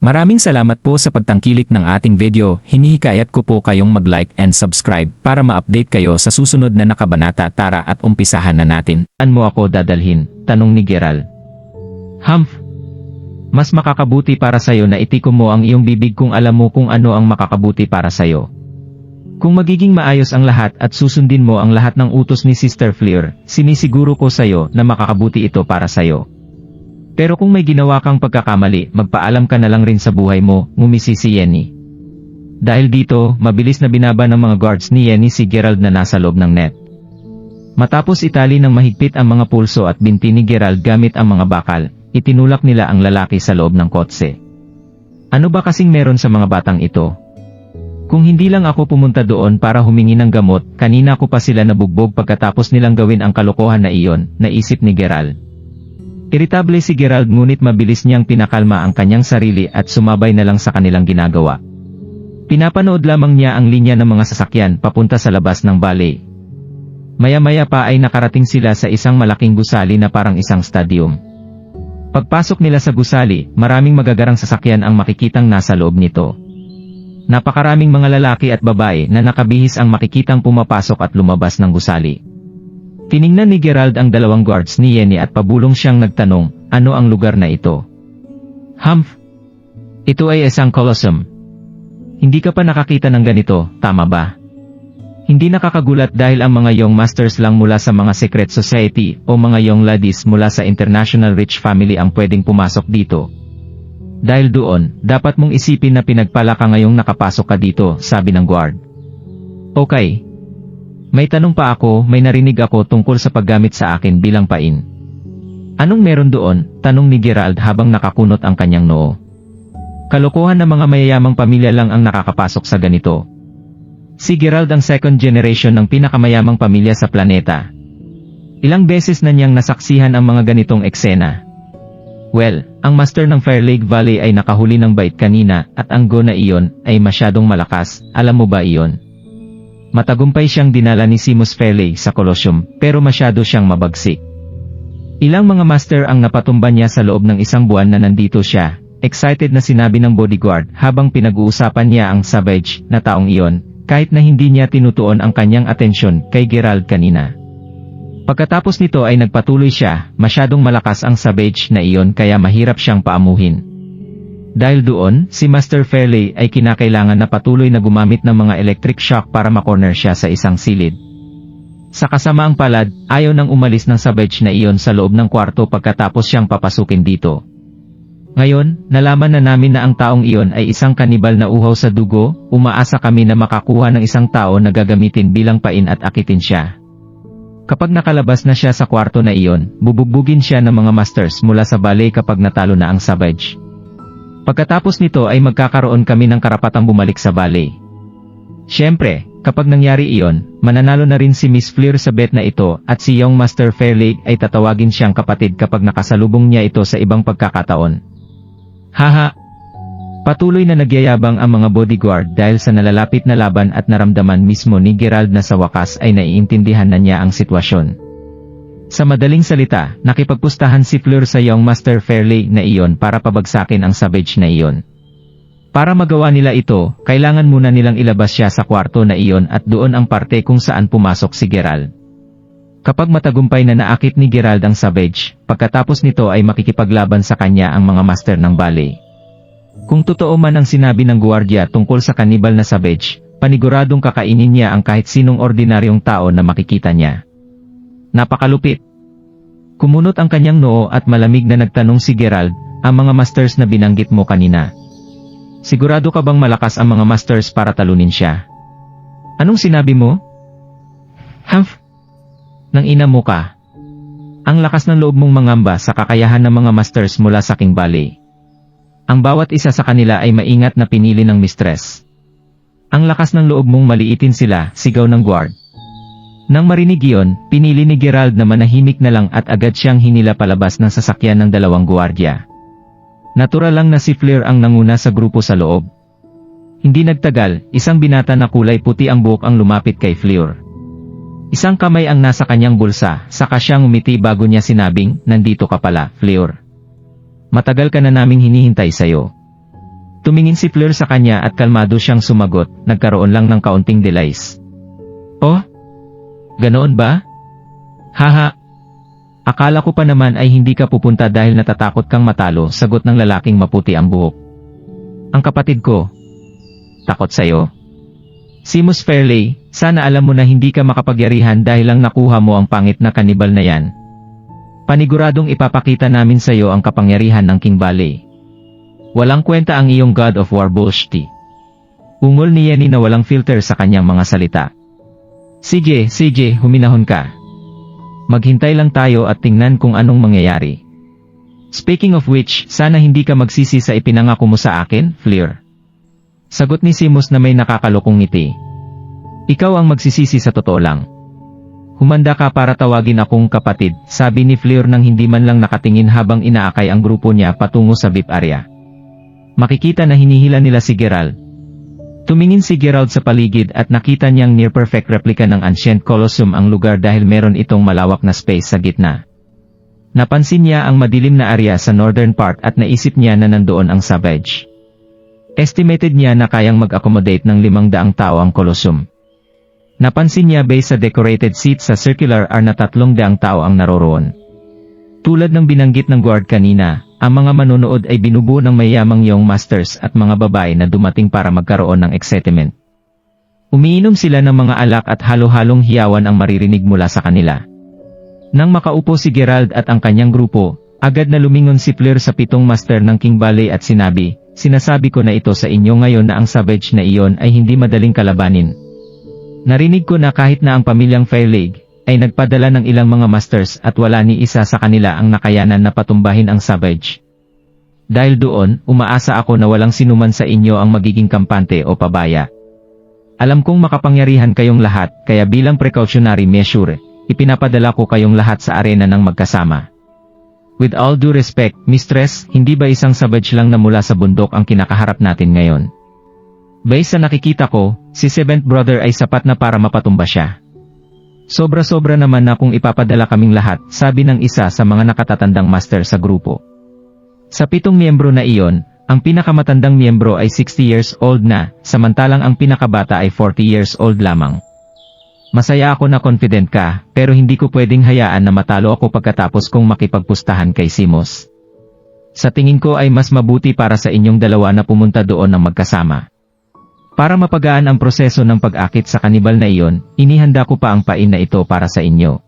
Maraming salamat po sa pagtangkilik ng ating video. Hinihikayat ko po kayong mag-like and subscribe para ma-update kayo sa susunod na nakabanata. Tara at umpisahan na natin. Saan mo ako dadalhin? Tanong ni Geralt. Humph! Mas makakabuti para sayo na itikom mo ang iyong bibig kung alam mo kung ano ang makakabuti para sayo. Kung magiging maayos ang lahat at susundin mo ang lahat ng utos ni Sister Fleur, sinisiguro ko sayo na makakabuti ito para sayo. Pero kung may ginawa kang pagkakamali, magpaalam ka na lang rin sa buhay mo, ngumisi si Yenny. Dahil dito, mabilis na binaba ng mga guards ni Yenny si Geralt na nasa loob ng net. Matapos itali ng mahigpit ang mga pulso at binti ni Geralt gamit ang mga bakal, itinulak nila ang lalaki sa loob ng kotse. Ano ba kasing meron sa mga batang ito? Kung hindi lang ako pumunta doon para humingi ng gamot, kanina ko pa sila nabugbog pagkatapos nilang gawin ang kalokohan na iyon, naisip ni Geralt. Iritable si Geralt ngunit mabilis niyang pinakalma ang kanyang sarili at sumabay na lang sa kanilang ginagawa. Pinapanood lamang niya ang linya ng mga sasakyan papunta sa labas ng ballet. Maya-maya pa ay nakarating sila sa isang malaking gusali na parang isang stadium. Pagpasok nila sa gusali, maraming magagarang sasakyan ang makikitang nasa loob nito. Napakaraming mga lalaki at babae na nakabihis ang makikitang pumapasok at lumabas ng gusali. Tiningnan ni Geralt ang dalawang guards ni Yenny at pabulong siyang nagtanong, ano ang lugar na ito? Humph! Ito ay isang Colosseum. Hindi ka pa nakakita ng ganito, tama ba? Hindi nakakagulat dahil ang mga young masters lang mula sa mga secret society o mga young ladies mula sa international rich family ang pwedeng pumasok dito. Dahil doon, dapat mong isipin na pinagpala ka ngayong nakapasok ka dito, sabi ng guard. Okay. May tanong pa ako, may narinig ako tungkol sa paggamit sa akin bilang pain. Anong meron doon? Tanong ni Geralt habang nakakunot ang kanyang noo. Kalokohan ng mga mayayamang pamilya lang ang nakakapasok sa ganito. Si Geralt ang second generation ng pinakamayamang pamilya sa planeta. Ilang beses na niyang nasaksihan ang mga ganitong eksena. Well, ang master ng Fair Lake Valley ay nakahuli ng bait kanina at ang go na iyon ay masyadong malakas, alam mo ba iyon? Matagumpay siyang dinala ni Seamus Fairley sa Colosseum, pero masyado siyang mabagsik. Ilang mga master ang napatumba niya sa loob ng isang buwan na nandito siya, excited na sinabi ng bodyguard habang pinag-uusapan niya ang savage na taong iyon, kahit na hindi niya tinutuon ang kanyang atensyon kay Geralt kanina. Pagkatapos nito ay nagpatuloy siya, masyadong malakas ang savage na iyon kaya mahirap siyang paamuhin. Dahil doon, si Master Fairley ay kinakailangan na patuloy na gumamit ng mga electric shock para makorner siya sa isang silid. Sa kasamaang palad, ayaw nang umalis ng savage na iyon sa loob ng kwarto pagkatapos siyang papasukin dito. Ngayon, nalaman na namin na ang taong iyon ay isang kanibal na uhaw sa dugo, umaasa kami na makakuha ng isang tao na gagamitin bilang pain at akitin siya. Kapag nakalabas na siya sa kwarto na iyon, bubugbugin siya ng mga masters mula sa ballet kapag natalo na ang savage. Pagkatapos nito ay magkakaroon kami ng karapatang bumalik sa ballet. Siyempre, kapag nangyari iyon, mananalo na rin si Miss Fleur sa bet na ito at si Young Master Fairley ay tatawagin siyang kapatid kapag nakasalubong niya ito sa ibang pagkakataon. Haha! Patuloy na nagyayabang ang mga bodyguard dahil sa nalalapit na laban at naramdaman mismo ni Geralt na sa wakas ay naiintindihan na niya ang sitwasyon. Sa madaling salita, nakipagpustahan si Fleur sa Young Master Fairley na iyon para pabagsakin ang savage na iyon. Para magawa nila ito, kailangan muna nilang ilabas siya sa kwarto na iyon at doon ang parte kung saan pumasok si Geralt. Kapag matagumpay na naakit ni Geralt ang savage, pagkatapos nito ay makikipaglaban sa kanya ang mga master ng ballet. Kung totoo man ang sinabi ng guardia tungkol sa kanibal na savage, paniguradong kakainin niya ang kahit sinong ordinaryong tao na makikita niya. Napakalupit. Kumunot ang kanyang noo at malamig na nagtanong si Geralt, ang mga masters na binanggit mo kanina. Sigurado ka bang malakas ang mga masters para talunin siya? Anong sinabi mo? Humph! Nang ina mo ka. Ang lakas ng loob mong mangamba sa kakayahan ng mga masters mula sa King Ballet. Ang bawat isa sa kanila ay maingat na pinili ng mistress. Ang lakas ng loob mong maliitin sila, sigaw ng guard. Nang marinig iyon, pinili ni Geralt na manahimik na lang at agad siyang hinila palabas ng sasakyan ng dalawang guwardiya. Natural lang na si Fleur ang nanguna sa grupo sa loob. Hindi nagtagal, isang binata na kulay puti ang buhok ang lumapit kay Fleur. Isang kamay ang nasa kanyang bulsa, saka siyang umiti bago niya sinabing, "Nandito ka pala, Fleur. Matagal ka na naming hinihintay sayo." Tumingin si Fleur sa kanya at kalmado siyang sumagot, nagkaroon lang ng kaunting delays. Oh? Ganoon ba? Haha. Akala ko pa naman ay hindi ka pupunta dahil natatakot kang matalo, sagot ng lalaking maputi ang buhok. Ang kapatid ko. Takot sa'yo? Seamus Fairley, sana alam mo na hindi ka makapagyarihan dahil lang nakuha mo ang pangit na kanibal na yan. Paniguradong ipapakita namin sa'yo ang kapangyarihan ng King Valley. Walang kwenta ang iyong God of War bullshit. Ungol ni Yenny na walang filter sa kanyang mga salita. Sige, huminahon ka. Maghintay lang tayo at tingnan kung anong mangyayari. Speaking of which, sana hindi ka magsisi sa ipinangako mo sa akin, Fleur. Sagot ni Seamus na may nakakalokong ngiti. Ikaw ang magsisisi sa totoo lang. Humanda ka para tawagin akong kapatid, sabi ni Fleur nang hindi man lang nakatingin habang inaakay ang grupo niya patungo sa VIP area. Makikita na hinihila nila si Geralt. Tumingin si Geralt sa paligid at nakita niyang near-perfect replica ng Ancient Colosseum ang lugar dahil meron itong malawak na space sa gitna. Napansin niya ang madilim na area sa northern part at naisip niya na nandoon ang Savage. Estimated niya na kayang mag-accommodate ng 500 tao ang Colosseum. Napansin niya base sa decorated seats sa circular are na 300 tao ang naroroon. Tulad ng binanggit ng guard kanina, ang mga manonood ay binubuo ng mayamang young masters at mga babae na dumating para magkaroon ng excitement. Umiinom sila ng mga alak at halo-halong hiyawan ang maririnig mula sa kanila. Nang makaupo si Geralt at ang kanyang grupo, agad na lumingon si Fleur sa 7 master ng King Valley at sinabi, "Sinasabi ko na ito sa inyo ngayon na ang Savage na iyon ay hindi madaling kalabanin. Narinig ko na kahit na ang pamilyang Fairleigh ay nagpadala ng ilang mga masters at wala ni isa sa kanila ang nakayanan na patumbahin ang Savage. Dahil doon, umaasa ako na walang sinuman sa inyo ang magiging kampante o pabaya. Alam kong makapangyarihan kayong lahat, kaya bilang precautionary measure, ipinapadala ko kayong lahat sa arena ng magkasama. With all due respect, Mistress, hindi ba isang Savage lang na mula sa bundok ang kinakaharap natin ngayon? Based sa nakikita ko, si Seventh Brother ay sapat na para mapatumba siya. Sobra-sobra naman na kung ipapadala kaming lahat, sabi ng isa sa mga nakatatandang master sa grupo. Sa 7 miyembro na iyon, ang pinakamatandang miyembro ay 60 years old na, samantalang ang pinakabata ay 40 years old lamang. Masaya ako na confident ka, pero hindi ko pwedeng hayaan na matalo ako pagkatapos kong makipagpustahan kay Seamus. Sa tingin ko ay mas mabuti para sa inyong dalawa na pumunta doon ng magkasama. Para mapagaan ang proseso ng pag-akit sa kanibal na iyon, inihanda ko pa ang pain na ito para sa inyo.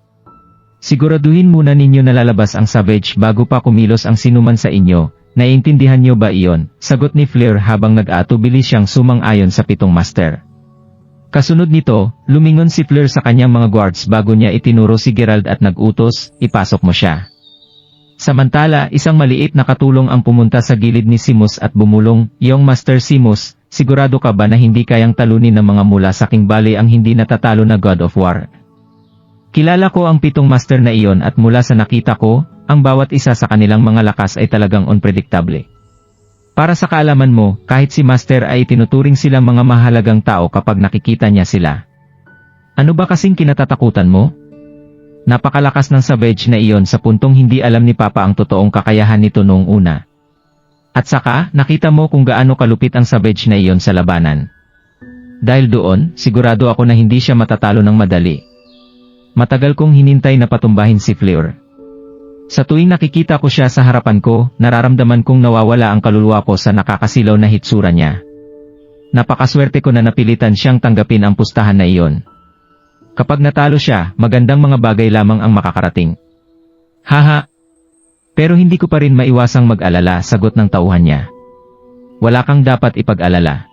Siguraduhin muna ninyo na lalabas ang Savage bago pa kumilos ang sinuman sa inyo. Naiintindihan nyo ba iyon? Sagot ni Fleur habang nag-aatubili siyang sumang-ayon sa 7 master. Kasunod nito, lumingon si Fleur sa kanyang mga guards bago niya itinuro si Geralt at nag-utos, "Ipasok mo siya." Samantala, isang maliit na katulong ang pumunta sa gilid ni Seamus at bumulong, "Young Master Seamus, sigurado ka ba na hindi kayang talunin ng mga mula sa King Valley ang hindi natatalo na God of War? Kilala ko ang 7 master na iyon at mula sa nakita ko, ang bawat isa sa kanilang mga lakas ay talagang unpredictable. Para sa kaalaman mo, kahit si Master ay tinuturing silang mga mahalagang tao kapag nakikita niya sila. Ano ba kasing kinatatakutan mo? Napakalakas ng Savage na iyon sa puntong hindi alam ni Papa ang totoong kakayahan nito noong una. At saka, nakita mo kung gaano kalupit ang Savage na iyon sa labanan. Dahil doon, sigurado ako na hindi siya matatalo ng madali. Matagal kong hinintay na patumbahin si Fleur. Sa tuwing nakikita ko siya sa harapan ko, nararamdaman kong nawawala ang kaluluwa ko sa nakakasilaw na hitsura niya. Napakaswerte ko na napilitan siyang tanggapin ang pustahan na iyon. Kapag natalo siya, magandang mga bagay lamang ang makakarating. Haha! Pero hindi ko pa rin maiwasang mag-alala, sagot ng tauhan niya. Wala kang dapat ipag-alala.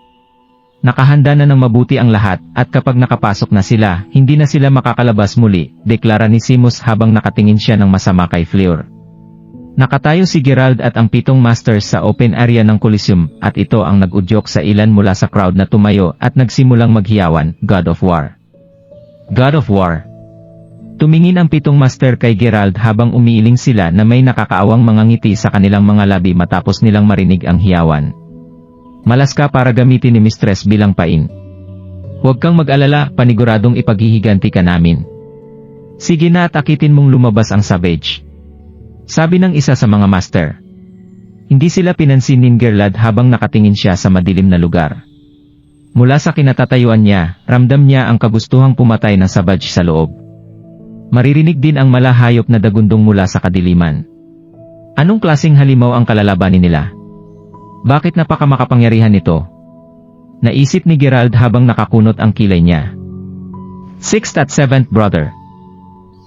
Nakahanda na ng mabuti ang lahat, at kapag nakapasok na sila, hindi na sila makakalabas muli, deklara ni Seamus habang nakatingin siya ng masama kay Fleur. Nakatayo si Geralt at ang 7 masters sa open area ng Coliseum, at ito ang nag-udyok sa ilan mula sa crowd na tumayo at nagsimulang maghiyawan, God of War. God of War. Tumingin ang 7 master kay Geralt habang umiiling sila na may nakakaawang mga ngiti sa kanilang mga labi matapos nilang marinig ang hiyawan. Malas ka para gamitin ni Mistress bilang pain. Huwag kang mag-alala, paniguradong ipaghihiganti ka namin. Sige na at akitin mong lumabas ang Savage. Sabi ng isa sa mga master. Hindi sila pinansin ni Gerald habang nakatingin siya sa madilim na lugar. Mula sa kinatatayuan niya, ramdam niya ang kagustuhang pumatay ng Savage sa loob. Maririnig din ang malahayop na dagundong mula sa kadiliman. Anong klaseng halimaw ang kalalabanin nila? Bakit napakamakapangyarihan ito? Naisip ni Gerald habang nakakunot ang kilay niya. 6th at 7th brother.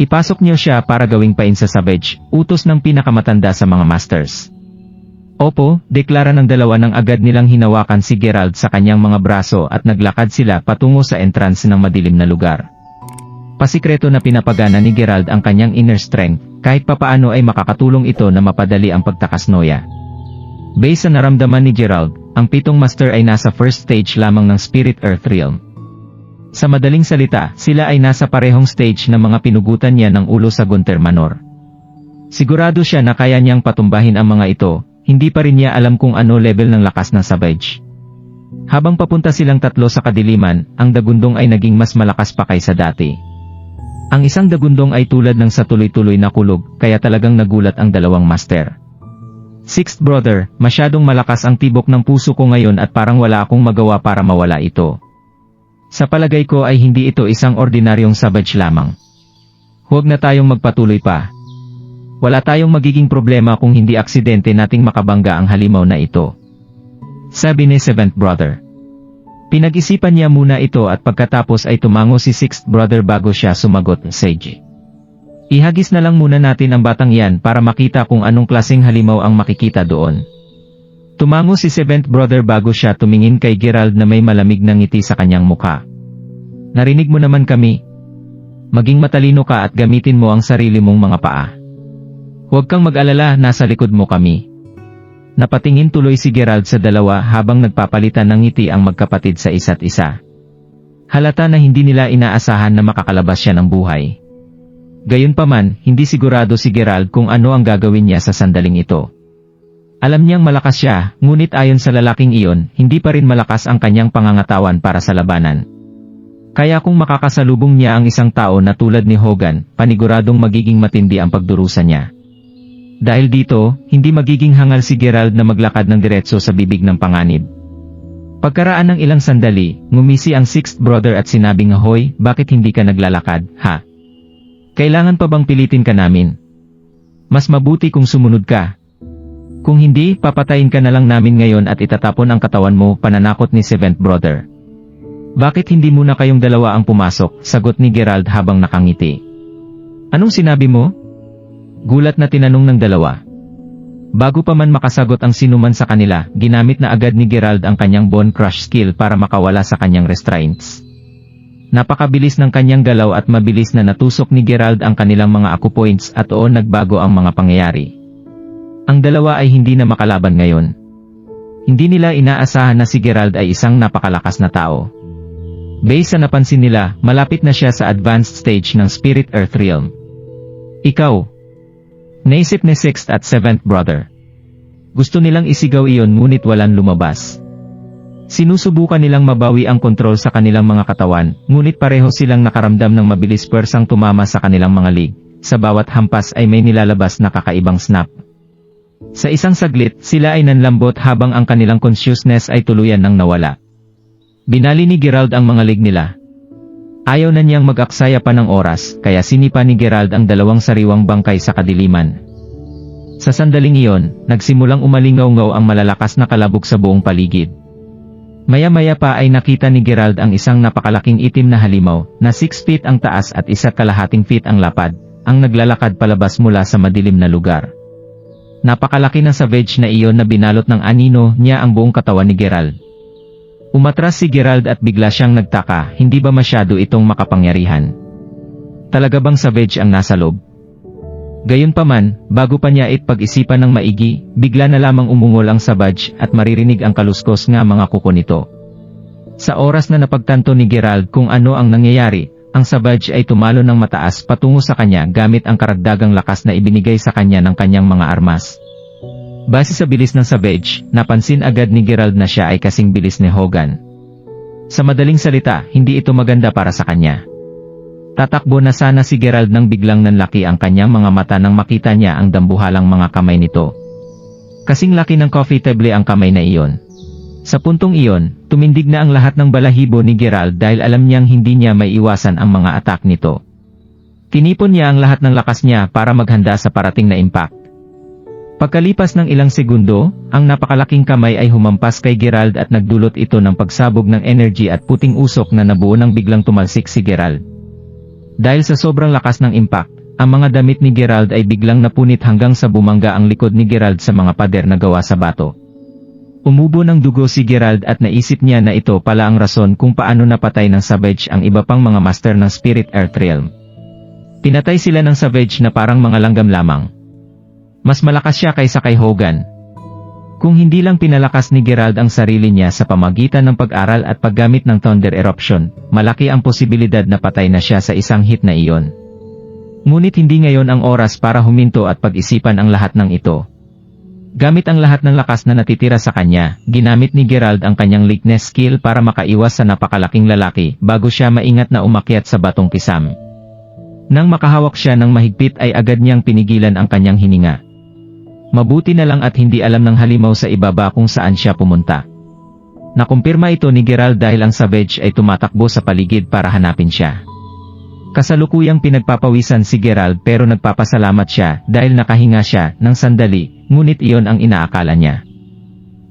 Ipasok niyo siya para gawing pain sa Savage, utos ng pinakamatanda sa mga masters. Opo, deklara ng dalawa nang agad nilang hinawakan si Gerald sa kanyang mga braso at naglakad sila patungo sa entrance ng madilim na lugar. Pasikreto na pinapagana ni Gerald ang kanyang inner strength, kahit papaano ay makakatulong ito na mapadali ang pagtakasnoya. Based sa naramdaman ni Gerald, ang 7 master ay nasa first stage lamang ng Spirit Earth Realm. Sa madaling salita, sila ay nasa parehong stage ng mga pinugutan niya ng ulo sa Gunter Manor. Sigurado siya na kaya niyang patumbahin ang mga ito, hindi pa rin niya alam kung ano level ng lakas ng Savage. Habang papunta silang tatlo sa kadiliman, ang dagundong ay naging mas malakas pa kaysa dati. Ang isang dagundong ay tulad ng sa tuloy-tuloy na kulog, kaya talagang nagulat ang dalawang master. 6th brother, masyadong malakas ang tibok ng puso ko ngayon at parang wala akong magawa para mawala ito. Sa palagay ko ay hindi ito isang ordinaryong Savage lamang. Huwag na tayong magpatuloy pa. Wala tayong magiging problema kung hindi aksidente nating makabangga ang halimaw na ito. Sabi ni 7th brother. Pinag-isipan niya muna ito at pagkatapos ay tumango si 6th brother bago siya sumagot, Sage. Ihagis na lang muna natin ang batang yan para makita kung anong klaseng halimaw ang makikita doon. Tumango si 7th brother bago siya tumingin kay Gerald na may malamig na ngiti sa kanyang mukha. Narinig mo naman kami. Maging matalino ka at gamitin mo ang sarili mong mga paa. Huwag kang mag-alala, nasa likod mo kami. Napatingin tuloy si Gerald sa dalawa habang nagpapalitan ng ngiti ang magkapatid sa isa't isa. Halata na hindi nila inaasahan na makakalabas siya ng buhay. Gayunpaman, hindi sigurado si Gerald kung ano ang gagawin niya sa sandaling ito. Alam niyang malakas siya, ngunit ayon sa lalaking iyon, hindi pa rin malakas ang kanyang pangangatawan para sa labanan. Kaya kung makakasalubong niya ang isang tao na tulad ni Hogan, paniguradong magiging matindi ang pagdurusa niya. Dahil dito, hindi magiging hangal si Gerald na maglakad ng diretso sa bibig ng panganib. Pagkaraan ng ilang sandali, ngumisi ang 6th brother at sinabing, "Hoy, bakit hindi ka naglalakad, ha? Kailangan pa bang pilitin ka namin? Mas mabuti kung sumunod ka. Kung hindi, papatayin ka na lang namin ngayon at itatapon ang katawan mo," pananakot ni 7th brother. "Bakit hindi muna kayong dalawa ang pumasok?" sagot ni Gerald habang nakangiti. "Anong sinabi mo?" Gulat na tinanong ng dalawa. Bago pa man makasagot ang sinuman sa kanila, ginamit na agad ni Gerald ang kanyang bone crush skill para makawala sa kanyang restraints. Napakabilis ng kanyang galaw at mabilis na natusok ni Gerald ang kanilang mga acupoints at doon nagbago ang mga pangyayari. Ang dalawa ay hindi na makalaban ngayon. Hindi nila inaasahan na si Gerald ay isang napakalakas na tao. Based sa napansin nila, malapit na siya sa advanced stage ng Spirit Earth Realm. "Ikaw," naisip ni 6th at 7th brother. Gusto nilang isigaw iyon ngunit walang lumabas. Sinusubukan nilang mabawi ang kontrol sa kanilang mga katawan, ngunit pareho silang nakaramdam ng mabilis pwersang tumama sa kanilang mga lig. Sa bawat hampas ay may nilalabas na kakaibang snap. Sa isang saglit, sila ay nanlambot habang ang kanilang consciousness ay tuluyan nang nawala. Binali ni Gerald ang mga lig nila. Ayaw na niyang mag-aksaya pa ng oras, kaya sinipa ni Gerald ang dalawang sariwang bangkay sa kadiliman. Sa sandaling iyon, nagsimulang umalingaw-ngaw ang malalakas na kalabog sa buong paligid. Maya-maya pa ay nakita ni Gerald ang isang napakalaking itim na halimaw, na 6 feet ang taas at 1.5 feet ang lapad, ang naglalakad palabas mula sa madilim na lugar. Napakalaki ng Savage na iyon na binalot ng anino niya ang buong katawan ni Gerald. Umatras si Gerald at bigla siyang nagtaka, hindi ba masyado itong makapangyarihan? Talaga bang Savage ang nasa loob? Gayunpaman, bago pa niya pag-isipan ng maigi, bigla na lamang umungol ang Savage at maririnig ang kaluskos nga mga kuko nito. Sa oras na napagtanto ni Gerald kung ano ang nangyayari, ang Savage ay tumalo ng mataas patungo sa kanya gamit ang karagdagang lakas na ibinigay sa kanya ng kanyang mga armas. Base sa bilis ng Savage, napansin agad ni Gerald na siya ay kasing bilis ni Hogan. Sa madaling salita, hindi ito maganda para sa kanya. Tatakbo na sana si Gerald nang biglang nanlaki ang kanyang mga mata nang makita niya ang dambuhalang mga kamay nito. Kasing laki ng coffee table ang kamay na iyon. Sa puntong iyon, tumindig na ang lahat ng balahibo ni Gerald dahil alam niyang hindi niya may iwasan ang mga atak nito. Tinipon niya ang lahat ng lakas niya para maghanda sa parating na impact. Pagkalipas ng ilang segundo, ang napakalaking kamay ay humampas kay Gerald at nagdulot ito ng pagsabog ng energy at puting usok na nabuo nang biglang tumalsik si Gerald. Dahil sa sobrang lakas ng impact, ang mga damit ni Gerald ay biglang napunit hanggang sa bumangga ang likod ni Gerald sa mga pader na gawa sa bato. Umubo ng dugo si Gerald at naisip niya na ito pala ang rason kung paano napatay ng Savage ang iba pang mga master ng Spirit Earth Realm. Pinatay sila ng Savage na parang mga langgam lamang. Mas malakas siya kaysa kay Hogan. Kung hindi lang pinalakas ni Gerald ang sarili niya sa pamagitan ng pag-aral at paggamit ng Thunder Eruption, malaki ang posibilidad na patay na siya sa isang hit na iyon. Ngunit hindi ngayon ang oras para huminto at pag-isipan ang lahat ng ito. Gamit ang lahat ng lakas na natitira sa kanya, ginamit ni Gerald ang kanyang likeness skill para makaiwas sa napakalaking lalaki bago siya maingat na umakyat sa batong kisam. Nang makahawak siya ng mahigpit ay agad niyang pinigilan ang kanyang hininga. Mabuti na lang at hindi alam ng halimaw sa ibaba kung saan siya pumunta. Nakumpirma ito ni Gerald dahil ang Savage ay tumatakbo sa paligid para hanapin siya. Kasalukuyang pinagpapawisan si Gerald pero nagpapasalamat siya dahil nakahinga siya ng sandali, ngunit iyon ang inaakala niya.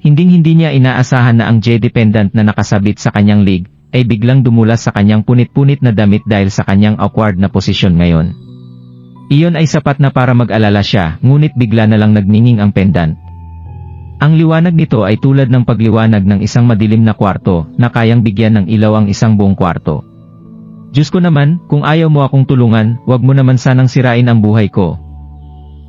Hinding-hindi niya inaasahan na ang Jedi pendant na nakasabit sa kanyang leg ay biglang dumulas sa kanyang punit-punit na damit dahil sa kanyang awkward na posisyon ngayon. Iyon ay sapat na para mag-alala siya, ngunit bigla na lang nagninging ang pendant. Ang liwanag nito ay tulad ng pagliwanag ng isang madilim na kwarto na kayang bigyan ng ilaw ang isang buong kwarto. Diyos ko naman, kung ayaw mo akong tulungan, wag mo naman sanang sirain ang buhay ko.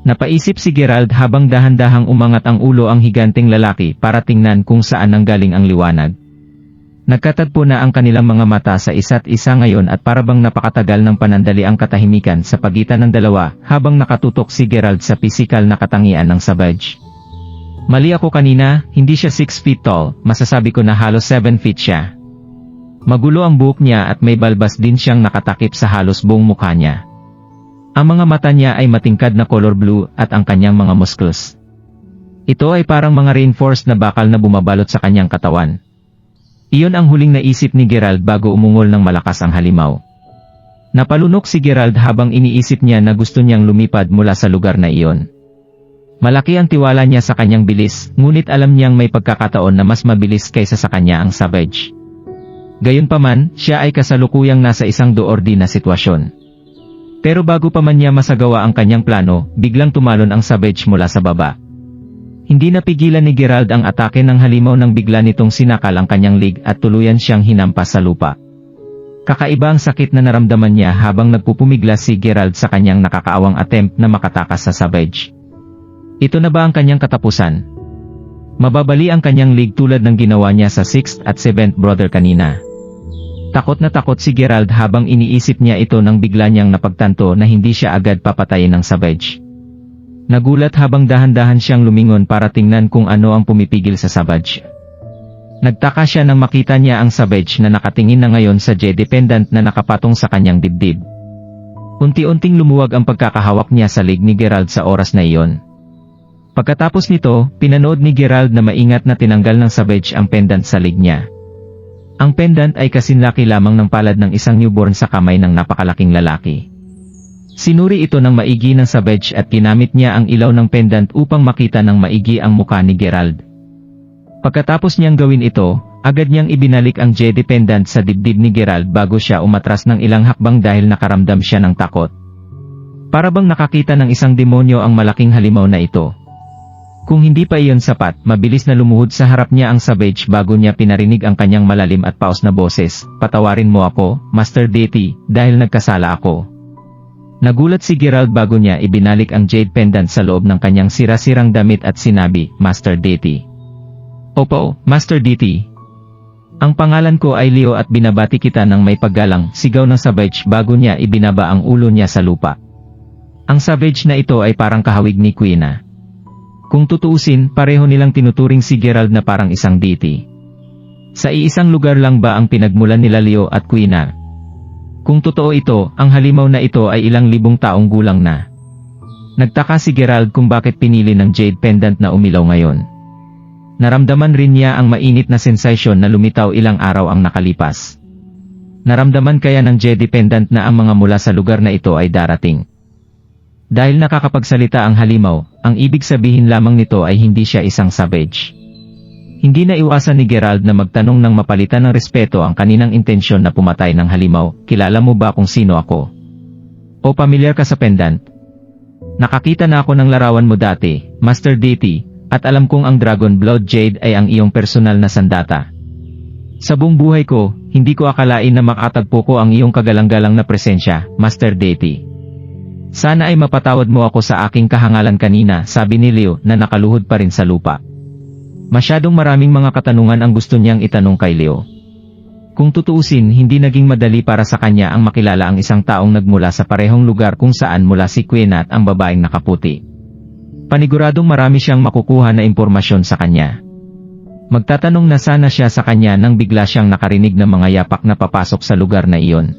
Napaisip si Gerald habang dahan-dahang umangat ang ulo ang higanteng lalaki para tingnan kung saan nanggaling ang liwanag. Nagkatagpo na ang kanilang mga mata sa isa't isa ngayon at parabang napakatagal ng panandali ang katahimikan sa pagitan ng dalawa habang nakatutok si Gerald sa pisikal na katangian ng Savage. Mali ako kanina, hindi siya 6 feet tall, masasabi ko na halos 7 feet siya. Magulo ang buhok niya at may balbas din siyang nakatakip sa halos buong mukha niya. Ang mga mata niya ay matingkad na color blue at ang kanyang mga muscles. Ito ay parang mga reinforced na bakal na bumabalot sa kanyang katawan. Iyon ang huling naisip ni Gerald bago umungol ng malakas ang halimaw. Napalunok si Gerald habang iniisip niya na gusto niyang lumipad mula sa lugar na iyon. Malaki ang tiwala niya sa kanyang bilis, ngunit alam niyang may pagkakataon na mas mabilis kaysa sa kanya ang Savage. Gayunpaman, siya ay kasalukuyang nasa isang doordi na sitwasyon. Pero bago pa man niya masagawa ang kanyang plano, biglang tumalon ang Savage mula sa baba. Hindi napigilan ni Gerald ang atake ng halimaw nang bigla nitong sinakal ang kanyang leg at tuluyan siyang hinampas sa lupa. Kakaiba ang sakit na naramdaman niya habang nagpupumiglas si Gerald sa kanyang nakakaawang attempt na makatakas sa Savage. Ito na ba ang kanyang katapusan? Mababali ang kanyang leg tulad ng ginawa niya sa 6th at 7th brother kanina. Takot na takot si Gerald habang iniisip niya ito nang bigla niyang napagtanto na hindi siya agad papatayin ng Savage. Nagulat habang dahan-dahan siyang lumingon para tingnan kung ano ang pumipigil sa Savage. Nagtaka siya nang makita niya ang Savage na nakatingin na ngayon sa Jedi pendant na nakapatong sa kanyang dibdib. Unti-unting lumuwag ang pagkakahawak niya sa leg ni Gerald sa oras na iyon. Pagkatapos nito, pinanood ni Gerald na maingat na tinanggal ng Savage ang pendant sa leg niya. Ang pendant ay kasinlaki lamang ng palad ng isang newborn sa kamay ng napakalaking lalaki. Sinuri ito ng maigi ng Savage at ginamit niya ang ilaw ng pendant upang makita ng maigi ang mukha ni Gerald. Pagkatapos niyang gawin ito, agad niyang ibinalik ang Jedi pendant sa dibdib ni Gerald bago siya umatras ng ilang hakbang dahil nakaramdam siya ng takot. Parabang nakakita ng isang demonyo ang malaking halimaw na ito. Kung hindi pa iyon sapat, mabilis na lumuhod sa harap niya ang Savage bago niya pinarinig ang kanyang malalim at paos na boses, "Patawarin mo ako, Master Deity, dahil nagkasala ako." Nagulat si Gerald bago niya ibinalik ang jade pendant sa loob ng kanyang sira-sirang damit at sinabi, "Master Deity." "Opo, Master Deity. Ang pangalan ko ay Leo at binabati kita ng may paggalang," sigaw ng Savage bago niya ibinaba ang ulo niya sa lupa. Ang Savage na ito ay parang kahawig ni Quina. Kung tutuusin, pareho nilang tinuturing si Gerald na parang isang deity. Sa iisang lugar lang ba ang pinagmulan nila Leo at Quina? Kung totoo ito, ang halimaw na ito ay ilang libong taong gulang na. Nagtaka si Gerald kung bakit pinili ng jade pendant na umilaw ngayon. Naramdaman rin niya ang mainit na sensasyon na lumitaw ilang araw ang nakalipas. Naramdaman kaya ng jade pendant na ang mga mula sa lugar na ito ay darating. Dahil nakakapagsalita ang halimaw, ang ibig sabihin lamang nito ay hindi siya isang savage. Hindi na iwasan ni Gerald na magtanong ng mapalitan ng respeto ang kaninang intensyon na pumatay ng halimaw, kilala mo ba kung sino ako? O pamilyar ka sa pendant? Nakakita na ako ng larawan mo dati, Master Deity, at alam kong ang Dragon Blood Jade ay ang iyong personal na sandata. Sa buong buhay ko, hindi ko akalain na makatagpo ko ang iyong kagalang-galang na presensya, Master Deity. Sana ay mapatawad mo ako sa aking kahangalan kanina, sabi ni Leo na nakaluhod pa rin sa lupa. Masyadong maraming mga katanungan ang gusto niyang itanong kay Leo. Kung tutuusin, hindi naging madali para sa kanya ang makilala ang isang taong nagmula sa parehong lugar kung saan mula si Queen at ang babaeng nakaputi. Paniguradong marami siyang makukuha na impormasyon sa kanya. Magtatanong na sana siya sa kanya nang bigla siyang nakarinig ng mga yapak na papasok sa lugar na iyon.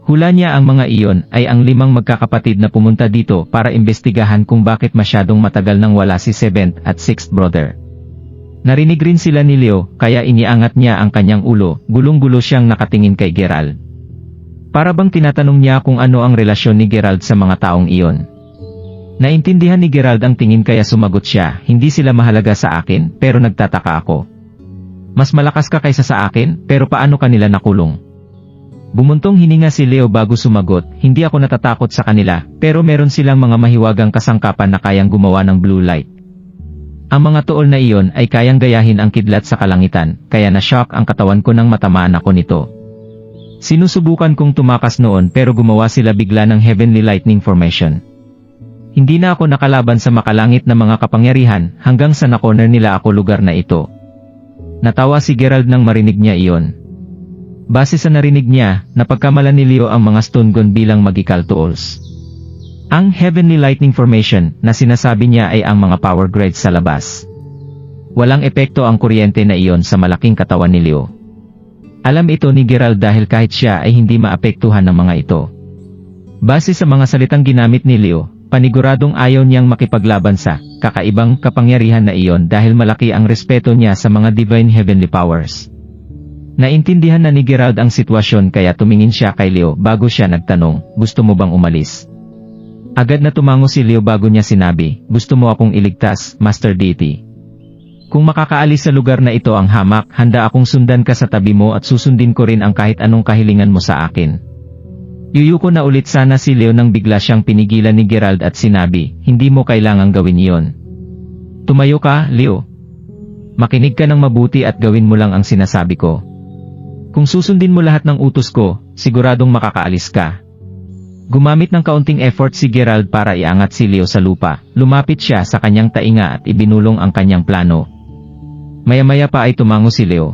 Hula niya ang mga iyon ay ang 5 magkakapatid na pumunta dito para imbestigahan kung bakit masyadong matagal nang wala si 7th at 6th brother. Narinig rin sila ni Leo, kaya iniangat niya ang kanyang ulo, gulong-gulo siyang nakatingin kay Gerald. Para bang tinatanong niya kung ano ang relasyon ni Gerald sa mga taong iyon. Naintindihan ni Gerald ang tingin kaya sumagot siya, hindi sila mahalaga sa akin, pero nagtataka ako. Mas malakas ka kaysa sa akin, pero paano kanila nakulong? Bumuntong hininga si Leo bago sumagot, hindi ako natatakot sa kanila, pero meron silang mga mahiwagang kasangkapan na kayang gumawa ng blue light. Ang mga tuol na iyon ay kayang gayahin ang kidlat sa kalangitan, kaya na-shock ang katawan ko nang matamaan ako nito. Sinusubukan kong tumakas noon pero gumawa sila bigla ng heavenly lightning formation. Hindi na ako nakalaban sa makalangit na mga kapangyarihan hanggang sa na-corner nila ako lugar na ito. Natawa si Gerald nang marinig niya iyon. Base sa narinig niya, napagkamalan ni Leo ang mga stone gun bilang magical tools. Ang Heavenly Lightning Formation na sinasabi niya ay ang mga power grids sa labas. Walang epekto ang kuryente na iyon sa malaking katawan ni Leo. Alam ito ni Gerald dahil kahit siya ay hindi maapektuhan ng mga ito. Base sa mga salitang ginamit ni Leo, paniguradong ayaw niyang makipaglaban sa kakaibang kapangyarihan na iyon dahil malaki ang respeto niya sa mga divine heavenly powers. Naintindihan na ni Gerald ang sitwasyon kaya tumingin siya kay Leo bago siya nagtanong, gusto mo bang umalis? Agad na tumango si Leo bago niya sinabi, gusto mo akong iligtas, Master Deity. Kung makakaalis sa lugar na ito ang hamak, handa akong sundan ka sa tabi mo at susundin ko rin ang kahit anong kahilingan mo sa akin. Yuyuko na ulit sana si Leo nang bigla siyang pinigilan ni Gerald at sinabi, hindi mo kailangang gawin iyon. Tumayo ka, Leo. Makinig ka ng mabuti at gawin mo lang ang sinasabi ko. Kung susundin mo lahat ng utos ko, siguradong makakaalis ka. Gumamit ng kaunting effort si Gerald para iangat si Leo sa lupa, lumapit siya sa kanyang tainga at ibinulong ang kanyang plano. Maya-maya pa ay tumango si Leo.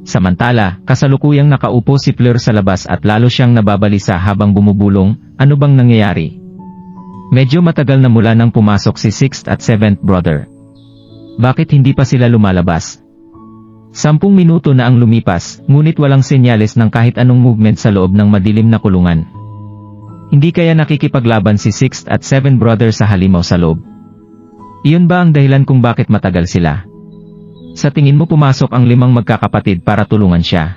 Samantala, kasalukuyang nakaupo si Fleur sa labas at lalo siyang nababalisa habang bumubulong, ano bang nangyayari? Medyo matagal na mula nang pumasok si 6th at 7th brother. Bakit hindi pa sila lumalabas? 10 minuto na ang lumipas, ngunit walang senyales ng kahit anong movement sa loob ng madilim na kulungan. Hindi kaya nakikipaglaban si 6th at 7th brother sa halimaw sa loob? Iyon ba ang dahilan kung bakit matagal sila? Sa tingin mo pumasok ang 5 magkakapatid para tulungan siya?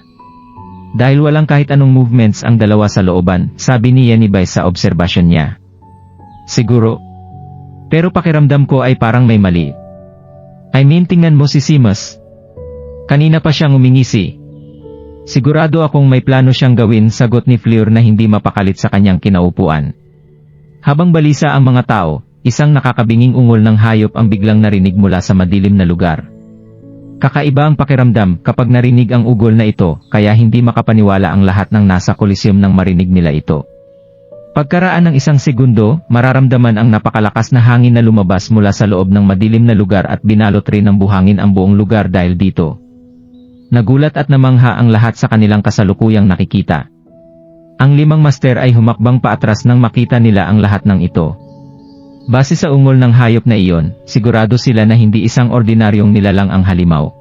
Dahil walang kahit anong movements ang dalawa sa looban, sabi ni Yenibay sa obserbasyon niya. Siguro. Pero pakiramdam ko ay parang may mali. I mean tingnan mo si Seamus. Kanina pa siyang umingisi. Sigurado akong may plano siyang gawin, sagot ni Fleur na hindi mapakalit sa kanyang kinaupuan. Habang balisa ang mga tao, isang nakakabinging ungol ng hayop ang biglang narinig mula sa madilim na lugar. Kakaiba ang pakiramdam kapag narinig ang ugol na ito, kaya hindi makapaniwala ang lahat ng nasa Coliseum nang marinig nila ito. Pagkaraan ng 1 segundo, mararamdaman ang napakalakas na hangin na lumabas mula sa loob ng madilim na lugar at binalot rin ng buhangin ang buong lugar dahil dito. Nagulat at namangha ang lahat sa kanilang kasalukuyang nakikita. Ang 5 master ay humakbang paatras nang makita nila ang lahat ng ito. Base sa ungol ng hayop na iyon, sigurado sila na hindi isang ordinaryong nilalang ang halimaw.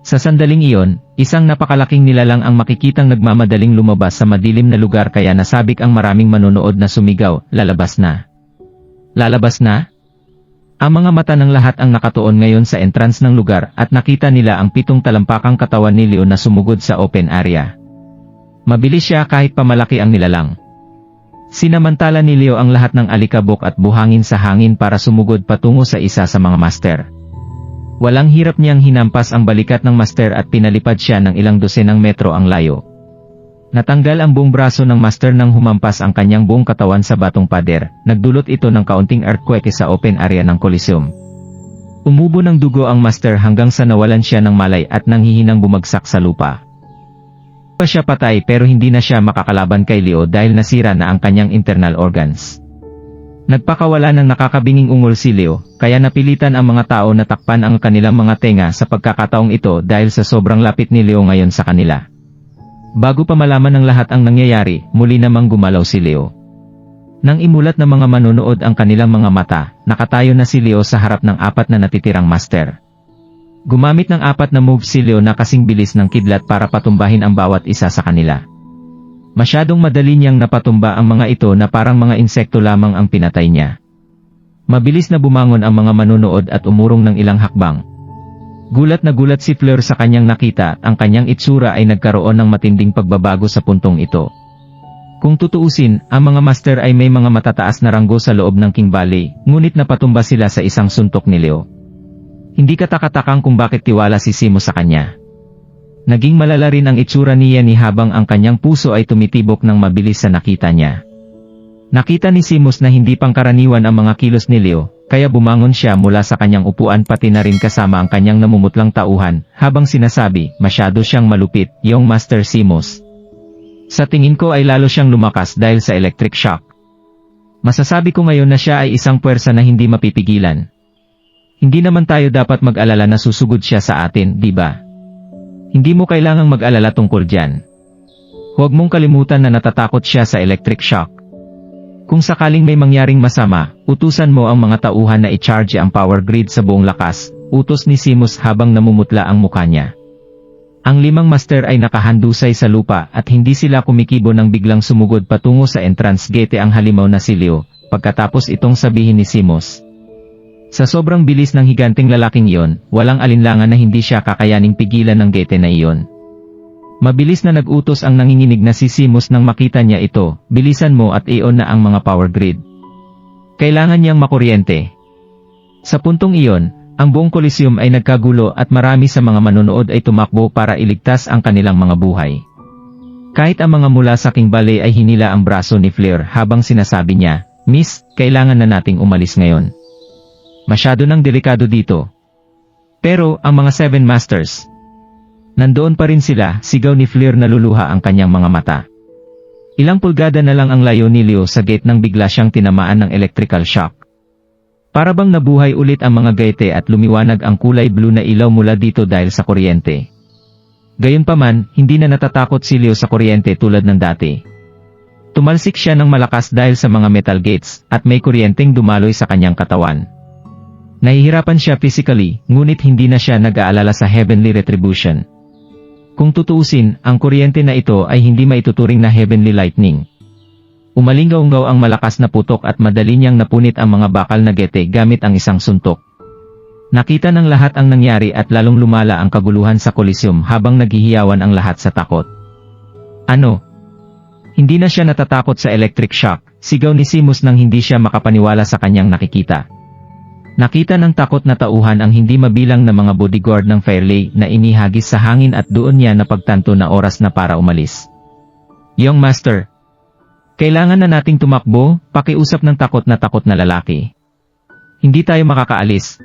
Sa sandaling iyon, isang napakalaking nilalang ang makikitang nagmamadaling lumabas sa madilim na lugar kaya nasabik ang maraming manonood na sumigaw, lalabas na. Lalabas na? Ang mga mata ng lahat ang nakatuon ngayon sa entrance ng lugar at nakita nila ang 7 talampakang katawan ni Leo na sumugod sa open area. Mabilis siya kahit pamalaki ang nilalang. Sinamantala ni Leo ang lahat ng alikabok at buhangin sa hangin para sumugod patungo sa isa sa mga master. Walang hirap niyang hinampas ang balikat ng master at pinalipad siya ng ilang dosenang metro ang layo. Natanggal ang buong braso ng master nang humampas ang kanyang buong katawan sa batong pader, nagdulot ito ng kaunting earthquake sa open area ng Coliseum. Umubo ng dugo ang master hanggang sa nawalan siya ng malay at nanghihinang bumagsak sa lupa. Pa siya patay pero hindi na siya makakalaban kay Leo dahil nasira na ang kanyang internal organs. Nagpakawala ng nakakabinging ungol si Leo, kaya napilitan ang mga tao na takpan ang kanilang mga tenga sa pagkakataong ito dahil sa sobrang lapit ni Leo ngayon sa kanila. Bago pa malaman ng lahat ang nangyayari, muli namang gumalaw si Leo. Nang imulat ng mga manonood ang kanilang mga mata, nakatayo na si Leo sa harap ng 4 na natitirang master. Gumamit ng 4 na moves si Leo na kasing bilis ng kidlat para patumbahin ang bawat isa sa kanila. Masyadong madali niyang napatumba ang mga ito na parang mga insekto lamang ang pinatay niya. Mabilis na bumangon ang mga manonood at umurong ng ilang hakbang. Gulat na gulat si Fleur sa kanyang nakita, ang kanyang itsura ay nagkaroon ng matinding pagbabago sa puntong ito. Kung tutuusin, ang mga master ay may mga matataas na ranggo sa loob ng King Valley, ngunit napatumba sila sa isang suntok ni Leo. Hindi katakatakang kung bakit tiwala si Simo sa kanya. Naging malala rin ang itsura niya ni habang ang kanyang puso ay tumitibok ng mabilis sa nakita niya. Nakita ni Simos na hindi pangkaraniwan ang mga kilos ni Leo, kaya bumangon siya mula sa kanyang upuan pati na rin kasama ang kanyang namumutlang tauhan, habang sinasabi, masyado siyang malupit, yung Master Simos. Sa tingin ko ay lalo siyang lumakas dahil sa electric shock. Masasabi ko ngayon na siya ay isang puwersa na hindi mapipigilan. Hindi naman tayo dapat mag-alala na susugod siya sa atin, di ba? Hindi mo kailangang mag-alala tungkol dyan. Huwag mong kalimutan na natatakot siya sa electric shock. Kung sakaling may mangyaring masama, utusan mo ang mga tauhan na i-charge ang power grid sa buong lakas, utos ni Simos habang namumutla ang mukha niya. Ang 5 master ay nakahandusay sa lupa at hindi sila kumikibo nang biglang sumugod patungo sa entrance gate ang halimaw na si Leo, pagkatapos itong sabihin ni Simos. Sa sobrang bilis ng higanting lalaking iyon, walang alinlangan na hindi siya kakayaning pigilan ng gate na iyon. Mabilis na nag-utos ang nanginginig na si Simos nang makita niya ito, bilisan mo at i-on na ang mga power grid. Kailangan niyang makuryente. Sa puntong iyon, ang buong Coliseum ay nagkagulo at marami sa mga manonood ay tumakbo para iligtas ang kanilang mga buhay. Kahit ang mga mula sa King Valley ay hinila ang braso ni Fleur habang sinasabi niya, Miss, kailangan na nating umalis ngayon. Masyado nang delikado dito. Pero, ang mga 7 masters. Nandoon pa rin sila, sigaw ni Fleur na luluha ang kanyang mga mata. Ilang pulgada na lang ang layo ni Leo sa gate nang bigla siyang tinamaan ng electrical shock. Para bang nabuhay ulit ang mga gate at lumiwanag ang kulay blue na ilaw mula dito dahil sa kuryente. Gayunpaman, hindi na natatakot si Leo sa kuryente tulad ng dati. Tumalsik siya ng malakas dahil sa mga metal gates, at may kuryenteng dumaloy sa kanyang katawan. Nahihirapan siya physically, ngunit hindi na siya nag-aalala sa heavenly retribution. Kung tutuusin, ang kuryente na ito ay hindi maituturing na heavenly lightning. Umalingaw-ngaw ang malakas na putok at madali niyang napunit ang mga bakal na gete gamit ang isang suntok. Nakita ng lahat ang nangyari at lalong lumala ang kaguluhan sa Coliseum habang naghihiyawan ang lahat sa takot. Ano? Hindi na siya natatakot sa electric shock, sigaw ni Simos nang hindi siya makapaniwala sa kanyang nakikita. Nakita ng takot na tauhan ang hindi mabilang na mga bodyguard ng Fairley na inihagis sa hangin at doon niya napagtanto na oras na para umalis. Young Master, kailangan na nating tumakbo, pakiusap ng takot na lalaki. Hindi tayo makakaalis.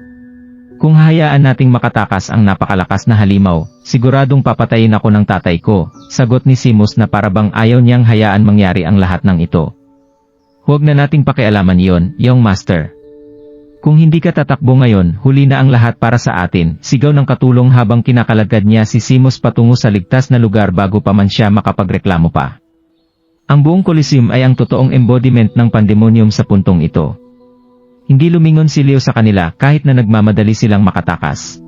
Kung hahayaan nating makatakas ang napakalakas na halimaw, siguradong papatayin ako ng tatay ko, sagot ni Simos na parabang ayaw niyang hayaan mangyari ang lahat ng ito. Huwag na nating pakialaman iyon, Young Master. Kung hindi ka tatakbo ngayon, huli na ang lahat para sa atin, sigaw ng katulong habang kinakalagad niya si Simos patungo sa ligtas na lugar bago pa man siya makapagreklamo pa. Ang buong Coliseum ay ang totoong embodiment ng pandemonium sa puntong ito. Hindi lumingon si Leo sa kanila kahit na nagmamadali silang makatakas.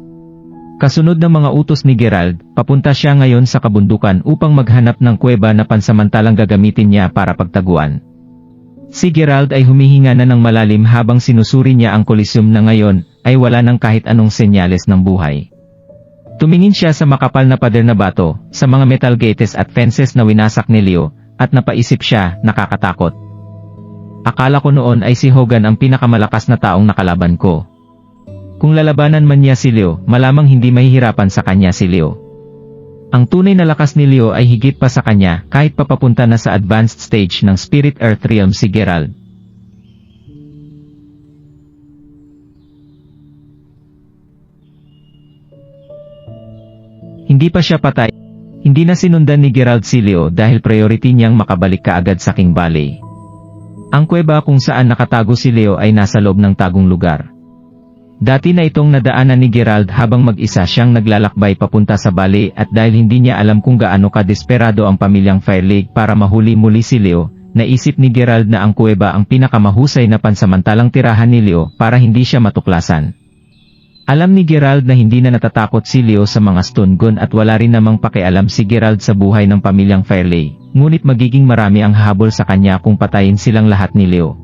Kasunod ng mga utos ni Gerald, papunta siya ngayon sa kabundukan upang maghanap ng kuweba na pansamantalang gagamitin niya para pagtaguan. Si Gerald ay humihinga na ng malalim habang sinusuri niya ang Coliseum na ngayon ay wala ng kahit anong senyales ng buhay. Tumingin siya sa makapal na pader na bato, sa mga metal gates at fences na winasak ni Leo, at napaisip siya, nakakatakot. Akala ko noon ay si Hogan ang pinakamalakas na taong nakalaban ko. Kung lalabanan man niya si Leo, malamang hindi mahihirapan sa kanya si Leo. Ang tunay na lakas ni Leo ay higit pa sa kanya kahit papapunta na sa advanced stage ng Spirit Earth Realm si Gerald. Hindi pa siya patay. Hindi na sinundan ni Gerald si Leo dahil priority niyang makabalik kaagad sa King Valley. Ang kuweba kung saan nakatago si Leo ay nasa loob ng tagong lugar. Dati na itong nadaanan ni Gerald habang mag-isa siyang naglalakbay papunta sa Valley at dahil hindi niya alam kung gaano kadesperado ang pamilyang Firelake para mahuli muli si Leo, naisip ni Gerald na ang kuweba ang pinakamahusay na pansamantalang tirahan ni Leo para hindi siya matuklasan. Alam ni Gerald na hindi na natatakot si Leo sa mga stun gun at wala rin namang pakialam si Gerald sa buhay ng pamilyang Firelake, ngunit magiging marami ang habol sa kanya kung patayin silang lahat ni Leo.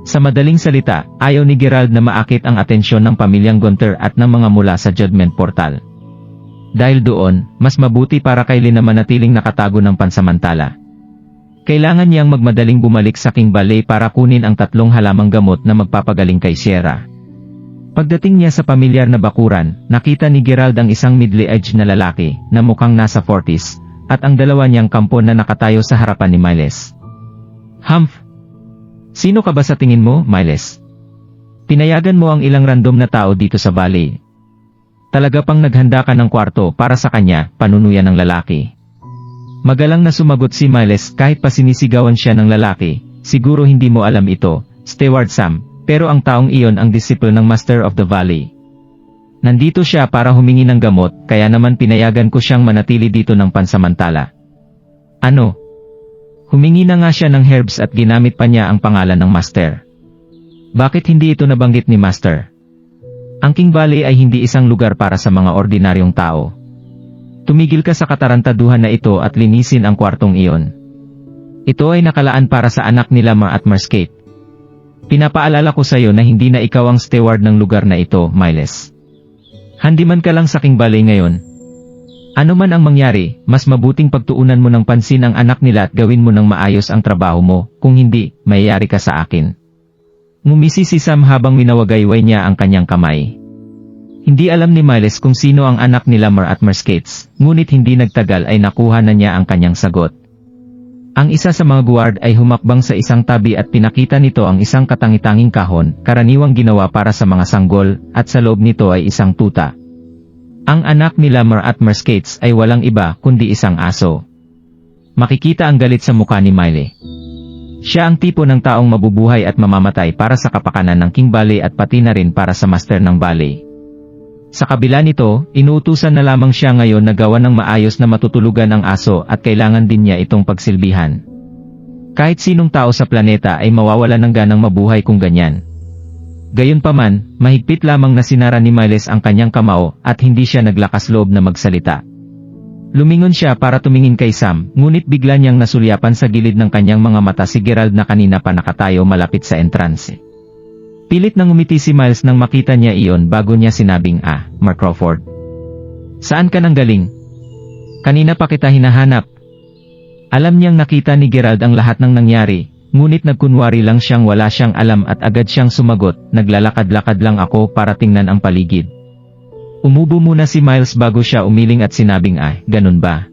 Sa madaling salita, ayaw ni Gerald na maakit ang atensyon ng pamilyang Gunther at ng mga mula sa Judgment Portal. Dahil doon, mas mabuti para kay Lee na manatiling nakatago ng pansamantala. Kailangan niyang magmadaling bumalik sa King Valley para kunin ang 3 halamang gamot na magpapagaling kay Sierra. Pagdating niya sa pamilyar na bakuran, nakita ni Gerald ang isang middle-aged na lalaki na mukhang nasa 40s, at ang dalawa niyang kampo na nakatayo sa harapan ni Miles. Humph! Sino ka ba sa tingin mo, Miles? Pinayagan mo ang ilang random na tao dito sa Valley. Talaga pang naghanda ka ng kwarto para sa kanya, panunuyan ng lalaki. Magalang na sumagot si Miles kahit pa sinisigawan siya ng lalaki. Siguro hindi mo alam ito, Steward Sam, pero ang taong iyon ang disciple ng Master of the Valley. Nandito siya para humingi ng gamot, kaya naman pinayagan ko siyang manatili dito ng pansamantala. Ano? Humingi na nga siya ng herbs at ginamit pa niya ang pangalan ng Master. Bakit hindi ito nabanggit ni Master? Ang King Valley ay hindi isang lugar para sa mga ordinaryong tao. Tumigil ka sa katarantaduhan na ito at linisin ang kwartong iyon. Ito ay nakalaan para sa anak nila Ma at Marskate. Pinapaalala ko sa iyo na hindi na ikaw ang steward ng lugar na ito, Miles. Handiman ka lang sa King Valley ngayon. Ano man ang mangyari, mas mabuting pagtuunan mo ng pansin ang anak nila at gawin mo ng maayos ang trabaho mo, kung hindi, mayayari ka sa akin. Ngumisi si Sam habang minawagayway niya ang kanyang kamay. Hindi alam ni Miles kung sino ang anak nila Mar at Marskates, ngunit hindi nagtagal ay nakuha na niya ang kanyang sagot. Ang isa sa mga guard ay humakbang sa isang tabi at pinakita nito ang isang katangi-tanging kahon, karaniwang ginawa para sa mga sanggol, at sa loob nito ay isang tuta. Ang anak nila Mar at Marskates ay walang iba kundi isang aso. Makikita ang galit sa mukha ni Miley. Siya ang tipo ng taong mabubuhay at mamamatay para sa kapakanan ng King Valley at pati na rin para sa Master ng Valley. Sa kabila nito, inuutusan na lamang siya ngayon na gawa ng maayos na matutulugan ang aso at kailangan din niya itong pagsilbihan. Kahit sinong tao sa planeta ay mawawala ng ganang mabuhay kung ganyan. Gayunpaman, mahigpit lamang na sinara ni Miles ang kanyang kamao at hindi siya naglakas loob na magsalita. Lumingon siya para tumingin kay Sam, ngunit bigla niyang nasulyapan sa gilid ng kanyang mga mata si Gerald na kanina pa nakatayo malapit sa entrance. Pilit nang umiti si Miles nang makita niya iyon bago niya sinabing, Mark Crawford. Saan ka nang galing? Kanina pa kita hinahanap. Alam niyang nakita ni Gerald ang lahat ng nangyari, ngunit nagkunwari lang siyang wala siyang alam at agad siyang sumagot, naglalakad-lakad lang ako para tingnan ang paligid. Umubo muna si Miles bago siya umiling at sinabing, ganun ba?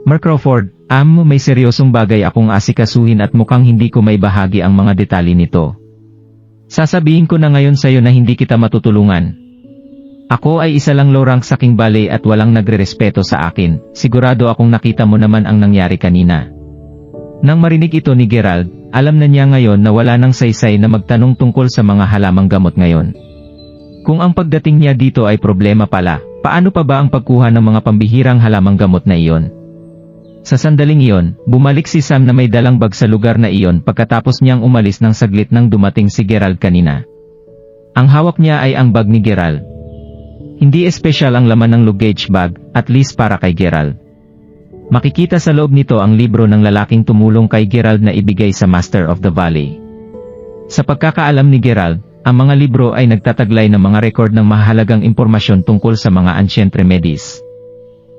Mark Crawford, may seryosong bagay akong asikasuhin at mukhang hindi ko may bahagi ang mga detalye nito. Sasabihin ko na ngayon sa'yo na hindi kita matutulungan. Ako ay isa lang low rank sa King Valley at walang nagrerespeto sa akin, sigurado akong nakita mo naman ang nangyari kanina. Nang marinig ito ni Gerald, alam na niya ngayon na wala nang saysay na magtanong tungkol sa mga halamang gamot ngayon. Kung ang pagdating niya dito ay problema pala, paano pa ba ang pagkuha ng mga pambihirang halamang gamot na iyon? Sa sandaling iyon, bumalik si Sam na may dalang bag sa lugar na iyon pagkatapos niyang umalis ng saglit nang dumating si Gerald kanina. Ang hawak niya ay ang bag ni Gerald. Hindi espesyal ang laman ng luggage bag, at least para kay Gerald. Makikita sa loob nito ang libro ng lalaking tumulong kay Gerald na ibigay sa Master of the Valley. Sa pagkakaalam ni Gerald, ang mga libro ay nagtataglay ng mga record ng mahalagang impormasyon tungkol sa mga ancient remedies.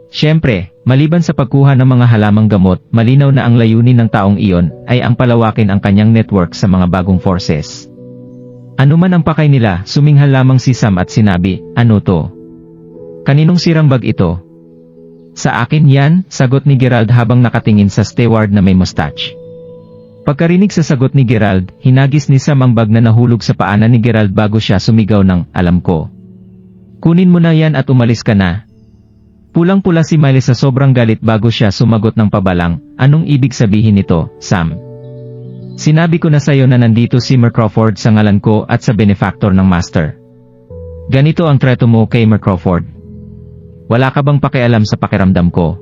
Siyempre, maliban sa pagkuha ng mga halamang gamot, malinaw na ang layunin ng taong iyon ay ang palawakin ang kanyang network sa mga bagong forces. Ano man ang pakay nila, suminghal lamang si Sam at sinabi, "Ano to? Kaninong sirang bag ito?" "Sa akin yan," sagot ni Gerald habang nakatingin sa steward na may mustache. Pagkarinig sa sagot ni Gerald, hinagis ni Sam ang bag na nahulog sa paanan ni Gerald bago siya sumigaw ng, "Alam ko. Kunin mo na yan at umalis ka na." Pulang-pula si Miles sa sobrang galit bago siya sumagot ng pabalang, "Anong ibig sabihin nito, Sam? Sinabi ko na sa'yo na nandito si Mer Crawford sa ngalan ko at sa benefactor ng Master. Ganito ang treto mo kay Mer Crawford. Wala ka bang pakialam sa pakiramdam ko?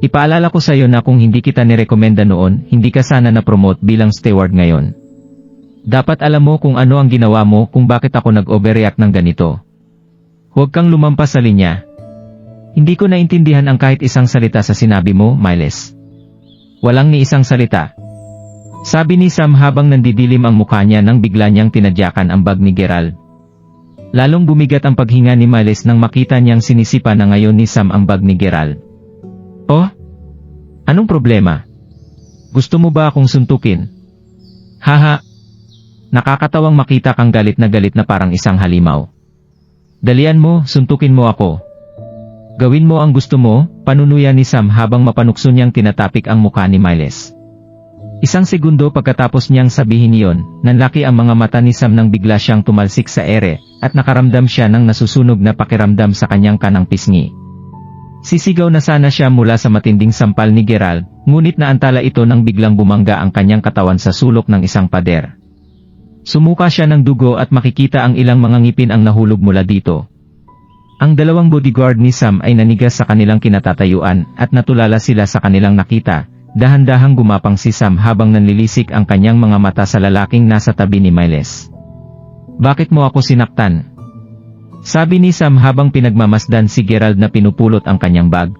Ipaalala ko sa'yo na kung hindi kita nirekomenda noon, hindi ka sana na-promote bilang steward ngayon. Dapat alam mo kung ano ang ginawa mo kung bakit ako nag-overreact ng ganito. Huwag kang lumampas sa linya. Hindi ko naintindihan ang kahit isang salita sa sinabi mo, Miles. Walang ni isang salita." Sabi ni Sam habang nandidilim ang mukha niya nang bigla niyang tinadyakan ang bag ni Gerald. Lalong bumigat ang paghinga ni Miles nang makita niyang sinisipa na ngayon ni Sam ang bag ni Gerald. "Oh? Anong problema? Gusto mo ba akong suntukin?" "Haha. Nakakatawang makita kang galit na parang isang halimaw. Dalian mo, suntukin mo ako." "Gawin mo ang gusto mo," panunuya ni Sam habang mapanukso niyang tinatapik ang mukha ni Miles. Isang segundo pagkatapos niyang sabihin iyon, nanlaki ang mga mata ni Sam nang bigla siyang tumalsik sa ere, at nakaramdam siya ng nasusunog na pakiramdam sa kanyang kanang pisngi. Sisigaw na sana siya mula sa matinding sampal ni Gerald, ngunit naantala ito nang biglang bumangga ang kanyang katawan sa sulok ng isang pader. Sumuka siya ng dugo at makikita ang ilang mga ngipin ang nahulog mula dito. Ang dalawang bodyguard ni Sam ay nanigas sa kanilang kinatatayuan at natulala sila sa kanilang nakita. Dahan-dahang gumapang si Sam habang nanlilisik ang kanyang mga mata sa lalaking nasa tabi ni Miles. "Bakit mo ako sinaktan?" Sabi ni Sam habang pinagmamasdan si Gerald na pinupulot ang kanyang bag.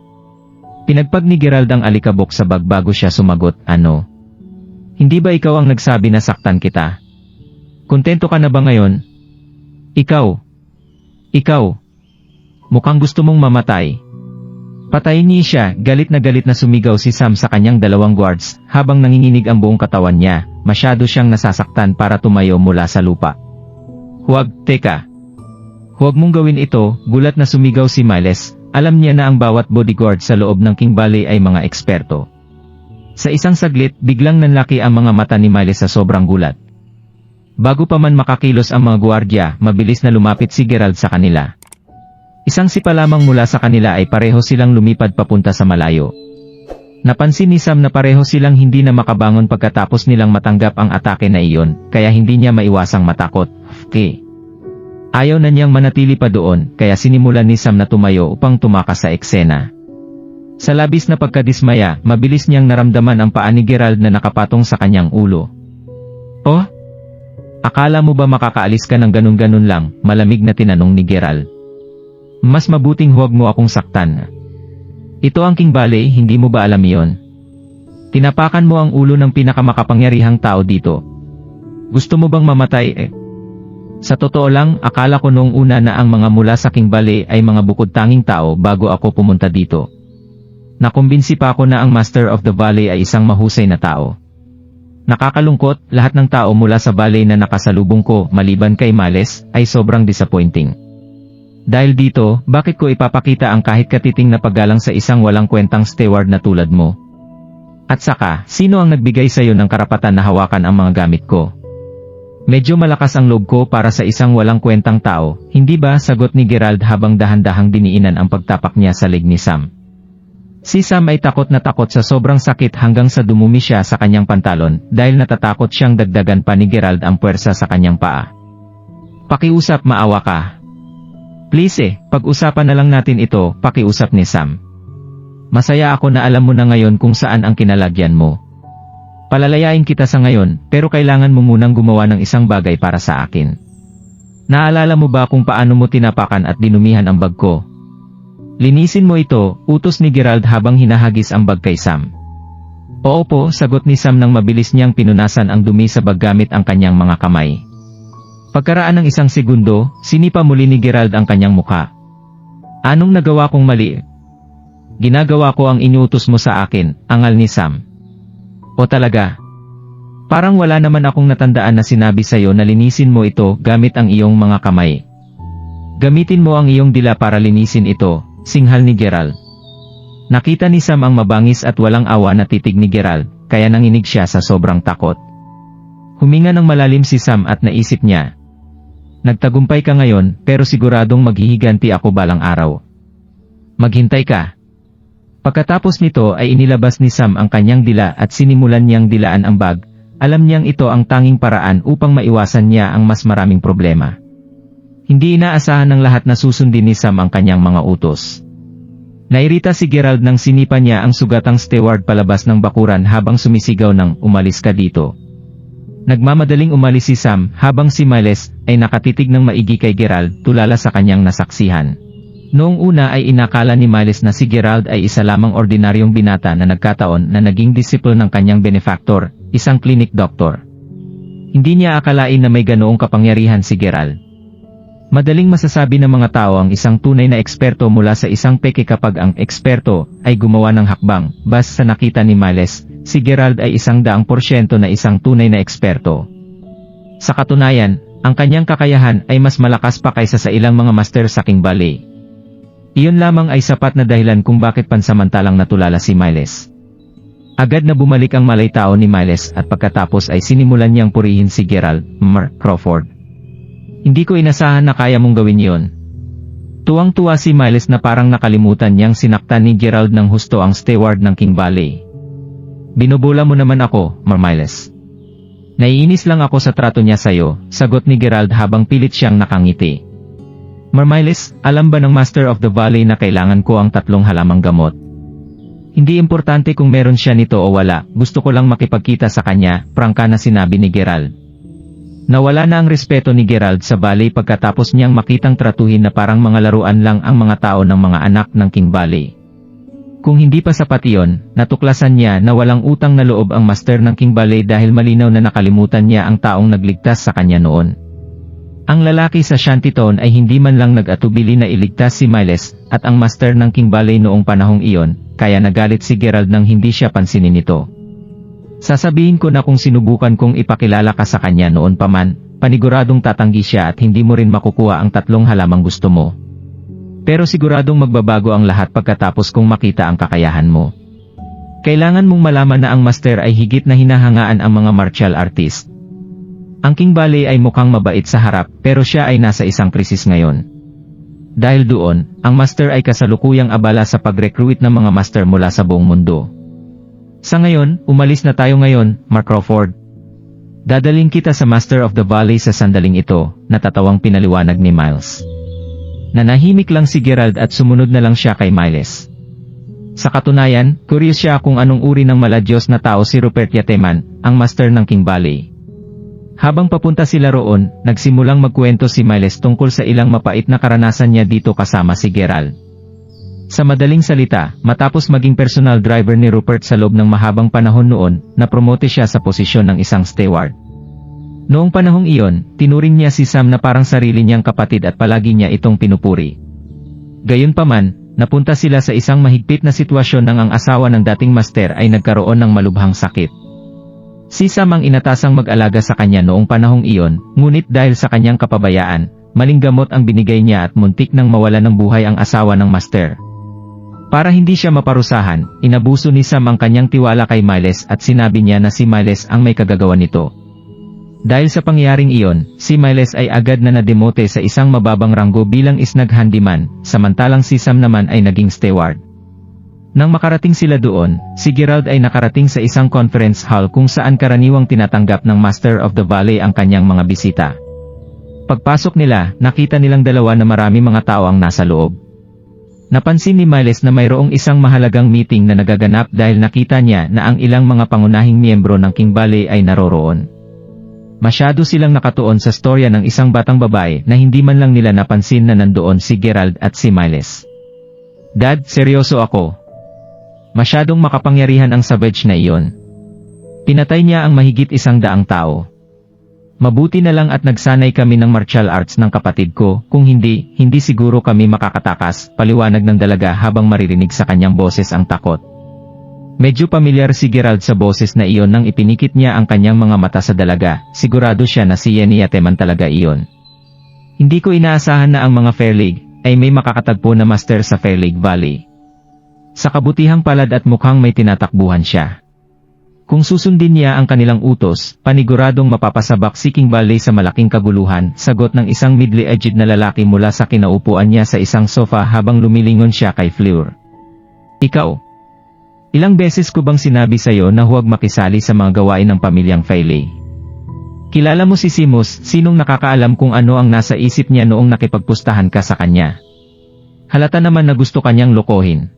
Pinagpag ni Gerald ang alikabok sa bag bago siya sumagot, "Ano? Hindi ba ikaw ang nagsabi na saktan kita? Kontento ka na ba ngayon? Ikaw. Mukhang gusto mong mamatay." Patayin niya siya, galit na sumigaw si Sam sa kanyang dalawang guards, habang nanginginig ang buong katawan niya, masyado siyang nasasaktan para tumayo mula sa lupa. Teka. Huwag mong gawin ito," gulat na sumigaw si Miles, alam niya na ang bawat bodyguard sa loob ng King Valley ay mga eksperto. Sa isang saglit, biglang nanlaki ang mga mata ni Miles sa sobrang gulat. Bago pa man makakilos ang mga guardia, mabilis na lumapit si Gerald sa kanila. Isang sipa lamang mula sa kanila ay pareho silang lumipad papunta sa malayo. Napansin ni Sam na pareho silang hindi na makabangon pagkatapos nilang matanggap ang atake na iyon, kaya hindi niya maiwasang matakot. Ayaw na niyang manatili pa doon, kaya sinimulan ni Sam na tumayo upang tumakas sa eksena. Sa labis na pagkadismaya, mabilis niyang naramdaman ang paa ni Gerald na nakapatong sa kanyang ulo. "Oh? Akala mo ba makakaalis ka ng ganun-ganun lang?" malamig na tinanong ni Gerald. "Mas mabuting huwag mo akong saktan. Ito ang King Valley, hindi mo ba alam iyon? Tinapakan mo ang ulo ng pinakamakapangyarihang tao dito. Gusto mo bang mamatay?" Sa totoo lang, akala ko noong una na ang mga mula sa King Valley ay mga bukod-tanging tao bago ako pumunta dito. Nakumbinsi pa ako na ang Master of the Valley ay isang mahusay na tao. Nakakalungkot, lahat ng tao mula sa Valley na nakasalubong ko, maliban kay Miles, ay sobrang disappointing. Dahil dito, bakit ko ipapakita ang kahit katiting na paggalang sa isang walang kwentang steward na tulad mo? At saka, sino ang nagbigay sa'yo ng karapatan na hawakan ang mga gamit ko? Medyo malakas ang loob ko para sa isang walang kwentang tao, hindi ba? Sagot ni Gerald habang dahan-dahang diniinan ang pagtapak niya sa leg ni Sam. Si Sam ay takot na takot sa sobrang sakit hanggang sa dumumi siya sa kanyang pantalon dahil natatakot siyang dagdagan pa ni Gerald ang puwersa sa kanyang paa. "Pakiusap, maawa ka. Please pag-usapan na lang natin ito," pakiusap ni Sam. "Masaya ako na alam mo na ngayon kung saan ang kinalagyan mo. Palalayain kita sa ngayon, pero kailangan mo munang gumawa ng isang bagay para sa akin. Naalala mo ba kung paano mo tinapakan at dinumihan ang bag ko? Linisin mo ito, utos ni Gerald habang hinahagis ang bag kay Sam. Oo po, sagot ni Sam nang mabilis niyang pinunasan ang dumi sa bag gamit ang kanyang mga kamay. Pagkaraan ng 1 segundo, sinipa muli ni Gerald ang kanyang mukha. Anong nagawa kong mali? Ginagawa ko ang inuutos mo sa akin, angal ni Sam. O talaga? Parang wala naman akong natandaan na sinabi sa'yo na linisin mo ito gamit ang iyong mga kamay. Gamitin mo ang iyong dila para linisin ito, singhal ni Gerald. Nakita ni Sam ang mabangis at walang awa na titig ni Gerald, kaya nanginig siya sa sobrang takot. Huminga ng malalim si Sam at naisip niya. Nagtagumpay ka ngayon, pero siguradong maghihiganti ako balang araw. Maghintay ka. Pagkatapos nito ay inilabas ni Sam ang kanyang dila at sinimulan niyang dilaan ang bag. Alam niyang ito ang tanging paraan upang maiwasan niya ang mas maraming problema. Hindi inaasahan ng lahat na susundin ni Sam ang kanyang mga utos. Nairita si Gerald nang sinipa niya ang sugatang steward palabas ng bakuran habang sumisigaw ng umalis ka dito. Nagmamadaling umalis si Sam habang si Miles ay nakatitig ng maigi kay Gerald tulala sa kanyang nasaksihan. Noong una ay inakala ni Miles na si Gerald ay isa lamang ordinaryong binata na nagkataon na naging disiple ng kanyang benefactor, isang clinic doctor. Hindi niya akalain na may ganoong kapangyarihan si Gerald. Madaling masasabi ng mga tao ang isang tunay na eksperto mula sa isang peke kapag ang eksperto ay gumawa ng hakbang. Basta sa nakita ni Miles, si Gerald ay 100% na isang tunay na eksperto. Sa katunayan, ang kanyang kakayahan ay mas malakas pa kaysa sa ilang mga master sa King Valley. Iyon lamang ay sapat na dahilan kung bakit pansamantalang natulala si Miles. Agad na bumalik ang malay-tao ni Miles at pagkatapos ay sinimulan niyang purihin si Gerald, Crawford. Hindi ko inasahan na kaya mong gawin yon. Tuwang-tuwa si Miles na parang nakalimutan niyang sinaktan ni Gerald ng husto ang steward ng King Valley. Binubula mo naman ako, Miles. Naiinis lang ako sa trato niya sayo, sagot ni Gerald habang pilit siyang nakangiti. Miles, alam ba ng Master of the Valley na kailangan ko ang 3 halamang gamot? Hindi importante kung meron siya nito o wala, gusto ko lang makipagkita sa kanya, prangka na sinabi ni Gerald. Nawala na ang respeto ni Gerald sa Valley pagkatapos niyang makitang tratuhin na parang mga laruan lang ang mga tao ng mga anak ng King Valley. Kung hindi pa sapat iyon, natuklasan niya na walang utang na loob ang Master ng King Valley dahil malinaw na nakalimutan niya ang taong nagligtas sa kanya noon. Ang lalaki sa Shantytown ay hindi man lang nag-atubili na iligtas si Miles at ang Master ng King Valley noong panahong iyon, kaya nagalit si Gerald nang hindi siya pansinin ito. Sasabihin ko na kung sinubukan kong ipakilala ka sa kanya noon pa man, paniguradong tatanggi siya at hindi mo rin makukuha ang 3 halamang gusto mo. Pero siguradong magbabago ang lahat pagkatapos kong makita ang kakayahan mo. Kailangan mong malaman na ang Master ay higit na hinahangaan ang mga martial artist. Ang King Valley ay mukhang mabait sa harap pero siya ay nasa isang krisis ngayon. Dahil doon, ang Master ay kasalukuyang abala sa pag-recruit ng mga Master mula sa buong mundo. Sa ngayon, umalis na tayo ngayon, Crawford. Dadaling kita sa Master of the Valley sa sandaling ito, natatawang pinaliwanag ni Miles. Nanahimik lang si Gerald at sumunod na lang siya kay Miles. Sa katunayan, curious siya kung anong uri ng maladyos na tao si Rupert Yateman, ang Master ng King Valley. Habang papunta sila roon, nagsimulang magkwento si Miles tungkol sa ilang mapait na karanasan niya dito kasama si Gerald. Sa madaling salita, matapos maging personal driver ni Rupert sa loob ng mahabang panahon noon, napromote siya sa posisyon ng isang steward. Noong panahong iyon, tinuring niya si Sam na parang sarili niyang kapatid at palagi niya itong pinupuri. Gayunpaman, napunta sila sa isang mahigpit na sitwasyon nang ang asawa ng dating master ay nagkaroon ng malubhang sakit. Si Sam ang inatasang mag-alaga sa kanya noong panahong iyon, ngunit dahil sa kanyang kapabayaan, maling gamot ang binigay niya at muntik nang mawala ng buhay ang asawa ng master. Para hindi siya maparusahan, inabuso ni Sam ang kanyang tiwala kay Miles at sinabi niya na si Miles ang may kagagawa nito. Dahil sa pangyayaring iyon, si Miles ay agad na nademote sa isang mababang ranggo bilang isnag handyman, samantalang si Sam naman ay naging steward. Nang makarating sila doon, si Gerald ay nakarating sa isang conference hall kung saan karaniwang tinatanggap ng Master of the Valley ang kanyang mga bisita. Pagpasok nila, nakita nilang dalawa na marami mga tao ang nasa loob. Napansin ni Miles na mayroong isang mahalagang meeting na nagaganap dahil nakita niya na ang ilang mga pangunahing miyembro ng King Valley ay naroroon. Masyado silang nakatuon sa storya ng isang batang babae na hindi man lang nila napansin na nandoon si Gerald at si Miles. Dad, seryoso ako. Masyadong makapangyarihan ang savage na iyon. Pinatay niya ang mahigit 100 tao. Mabuti na lang at nagsanay kami ng martial arts ng kapatid ko, kung hindi siguro kami makakatakas, paliwanag ng dalaga habang maririnig sa kanyang boses ang takot. Medyo pamilyar si Gerald sa boses na iyon nang ipinikit niya ang kanyang mga mata sa dalaga, sigurado siya na si Yenny Yateman talaga iyon. Hindi ko inaasahan na ang mga Fair League ay may makakatagpo na master sa Fair League Valley. Sa kabutihang palad at mukhang may tinatakbuhan siya. Kung susundin niya ang kanilang utos, paniguradong mapapasabak si King Valley sa malaking kaguluhan, sagot ng isang middle-aged na lalaki mula sa kinaupuan niya sa isang sofa habang lumilingon siya kay Fleur. Ikaw, ilang beses ko bang sinabi sa'yo na huwag makisali sa mga gawain ng pamilyang Fairley? Kilala mo si Simus, sinong nakakaalam kung ano ang nasa isip niya noong nakipagpustahan ka sa kanya? Halata naman na gusto kanyang lokohin.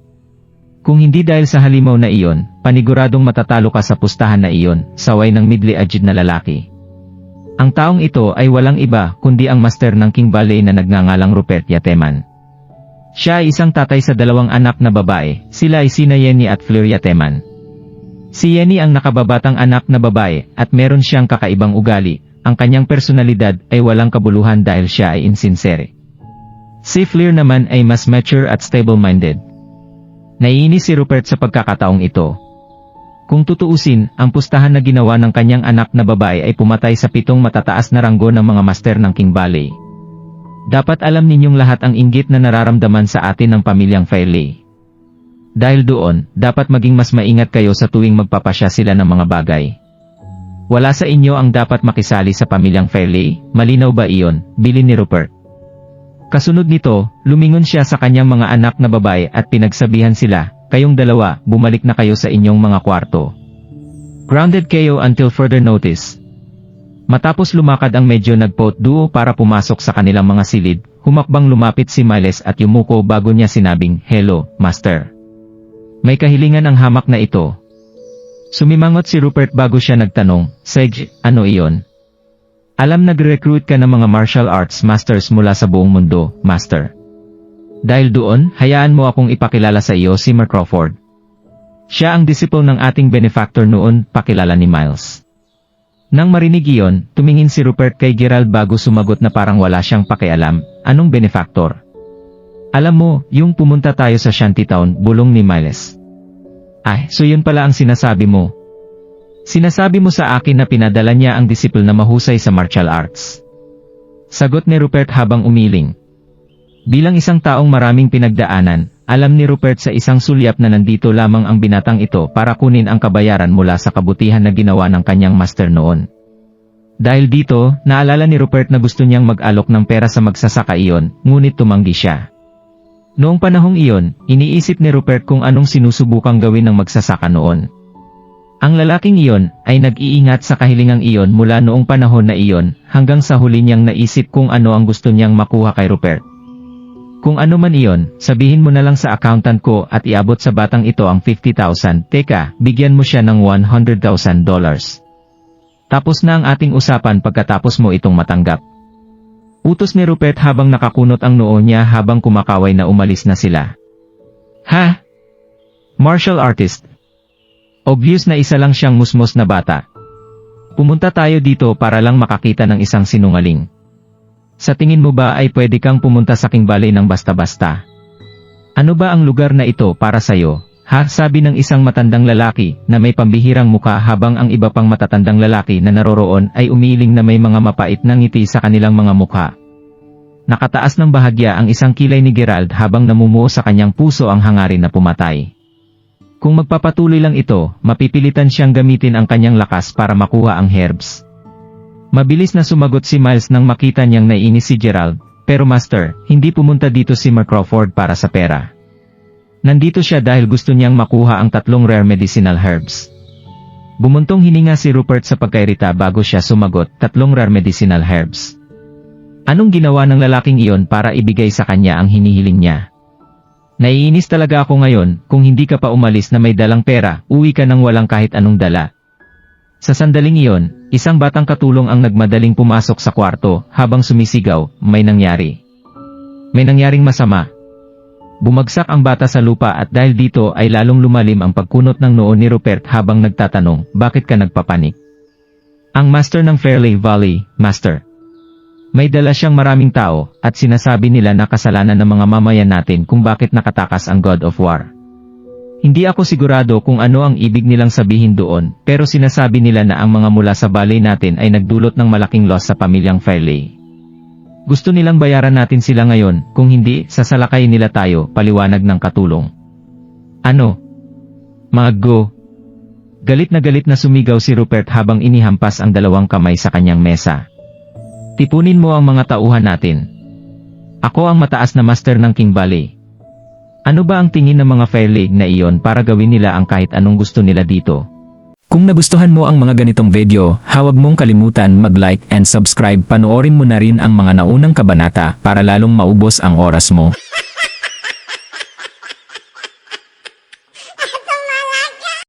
Kung hindi dahil sa halimaw na iyon, paniguradong matatalo ka sa pustahan na iyon, saway ng middle-aged na lalaki. Ang taong ito ay walang iba kundi ang master ng King Valley na nagngangalang Rupert Yateman. Siya ay isang tatay sa 2 anak na babae, sila ay sina Yenny at Fleur Yateman. Si Yenny ang nakababatang anak na babae at meron siyang kakaibang ugali, ang kanyang personalidad ay walang kabuluhan dahil siya ay insincere. Si Fleur naman ay mas mature at stable-minded. Naiinis si Rupert sa pagkakataong ito. Kung tutuusin, ang pustahan na ginawa ng kanyang anak na babae ay pumatay sa 7 matataas na ranggo ng mga master ng King Valley. Dapat alam ninyong lahat ang inggit na nararamdaman sa atin ng pamilyang Fairley. Dahil doon, dapat maging mas maingat kayo sa tuwing magpapasya sila ng mga bagay. Wala sa inyo ang dapat makisali sa pamilyang Fairley, malinaw ba iyon? Bilin ni Rupert. Kasunod nito, lumingon siya sa kanyang mga anak na babae at pinagsabihan sila, kayong dalawa, bumalik na kayo sa inyong mga kwarto. Grounded kayo until further notice. Matapos lumakad ang medyo nagpo-duo para pumasok sa kanilang mga silid, humakbang lumapit si Miles at yumuko bago niya sinabing, "Hello, Master." May kahilingan ang hamak na ito. Sumimangot si Rupert bago siya nagtanong, "Sage, ano iyon?" Alam nagre-recruit ka ng mga martial arts masters mula sa buong mundo, Master. Dahil doon, hayaan mo akong ipakilala sa iyo si Mark Crawford. Siya ang disciple ng ating benefactor noon, pakilala ni Miles. Nang marinig iyon, tumingin si Rupert kay Gerald bago sumagot na parang wala siyang pakialam, anong benefactor? Alam mo, yung pumunta tayo sa Shantytown, bulong ni Miles. Ay, so yun pala ang sinasabi mo. Sinasabi mo sa akin na pinadala niya ang disciple na mahusay sa martial arts. Sagot ni Rupert habang umiling. Bilang isang taong maraming pinagdaanan, alam ni Rupert sa isang sulyap na nandito lamang ang binatang ito para kunin ang kabayaran mula sa kabutihan na ginawa ng kanyang master noon. Dahil dito, naalala ni Rupert na gusto niyang mag-alok ng pera sa magsasaka iyon, ngunit tumanggi siya. Noong panahong iyon, iniisip ni Rupert kung anong sinusubukang gawin ng magsasaka noon. Ang lalaking iyon ay nag-iingat sa kahilingang iyon mula noong panahon na iyon hanggang sa huli niyang naisip kung ano ang gusto niyang makuha kay Rupert. Kung ano man iyon, sabihin mo na lang sa accountant ko at iabot sa batang ito ang 50,000. Teka, bigyan mo siya ng $100,000. Tapos na ang ating usapan pagkatapos mo itong matanggap. Utos ni Rupert habang nakakunot ang noo niya habang kumakaway na umalis na sila. Ha? Martial artist? Obvious na isa lang siyang musmos na bata. Pumunta tayo dito para lang makakita ng isang sinungaling. Sa tingin mo ba ay pwede kang pumunta sa King Valley ng basta-basta? Ano ba ang lugar na ito para sa'yo? Ha? Sabi ng isang matandang lalaki na may pambihirang muka habang ang iba pang matatandang lalaki na naroroon ay umiiling na may mga mapait na ngiti sa kanilang mga mukha. Nakataas ng bahagya ang isang kilay ni Gerald habang namumuo sa kanyang puso ang hangarin na pumatay. Kung magpapatuloy lang ito, mapipilitan siyang gamitin ang kanyang lakas para makuha ang herbs. Mabilis na sumagot si Miles nang makita niyang naiinis si Gerald, pero Master, hindi pumunta dito si Mark Crawford para sa pera. Nandito siya dahil gusto niyang makuha ang 3 rare medicinal herbs. Bumuntong hininga si Rupert sa pagkairita bago siya sumagot, 3 rare medicinal herbs. Anong ginawa ng lalaking iyon para ibigay sa kanya ang hinihiling niya? Naiinis talaga ako ngayon, kung hindi ka pa umalis na may dalang pera, uwi ka nang walang kahit anong dala. Sa sandaling iyon, isang batang katulong ang nagmadaling pumasok sa kwarto, habang sumisigaw, may nangyari. May nangyaring masama. Bumagsak ang bata sa lupa at dahil dito ay lalong lumalim ang pagkunot ng noo ni Rupert habang nagtatanong, bakit ka nagpapanik? Ang master ng Fairley Valley, Master. May dala siyang maraming tao, at sinasabi nila na kasalanan ng mga mamayan natin kung bakit nakatakas ang God of War. Hindi ako sigurado kung ano ang ibig nilang sabihin doon, pero sinasabi nila na ang mga mula sa valley natin ay nagdulot ng malaking loss sa pamilyang Fairley. Gusto nilang bayaran natin sila ngayon, kung hindi, sasalakayin nila tayo, paliwanag ng katulong. Ano? Mga go. Galit na sumigaw si Rupert habang inihampas ang dalawang kamay sa kanyang mesa. Tipunin mo ang mga tauhan natin. Ako ang mataas na master ng King Valley. Ano ba ang tingin ng mga Fairley na iyon para gawin nila ang kahit anong gusto nila dito? Kung nagustuhan mo ang mga ganitong video, huwag mong kalimutan mag-like and subscribe. Panoorin mo na rin ang mga naunang kabanata para lalong maubos ang oras mo.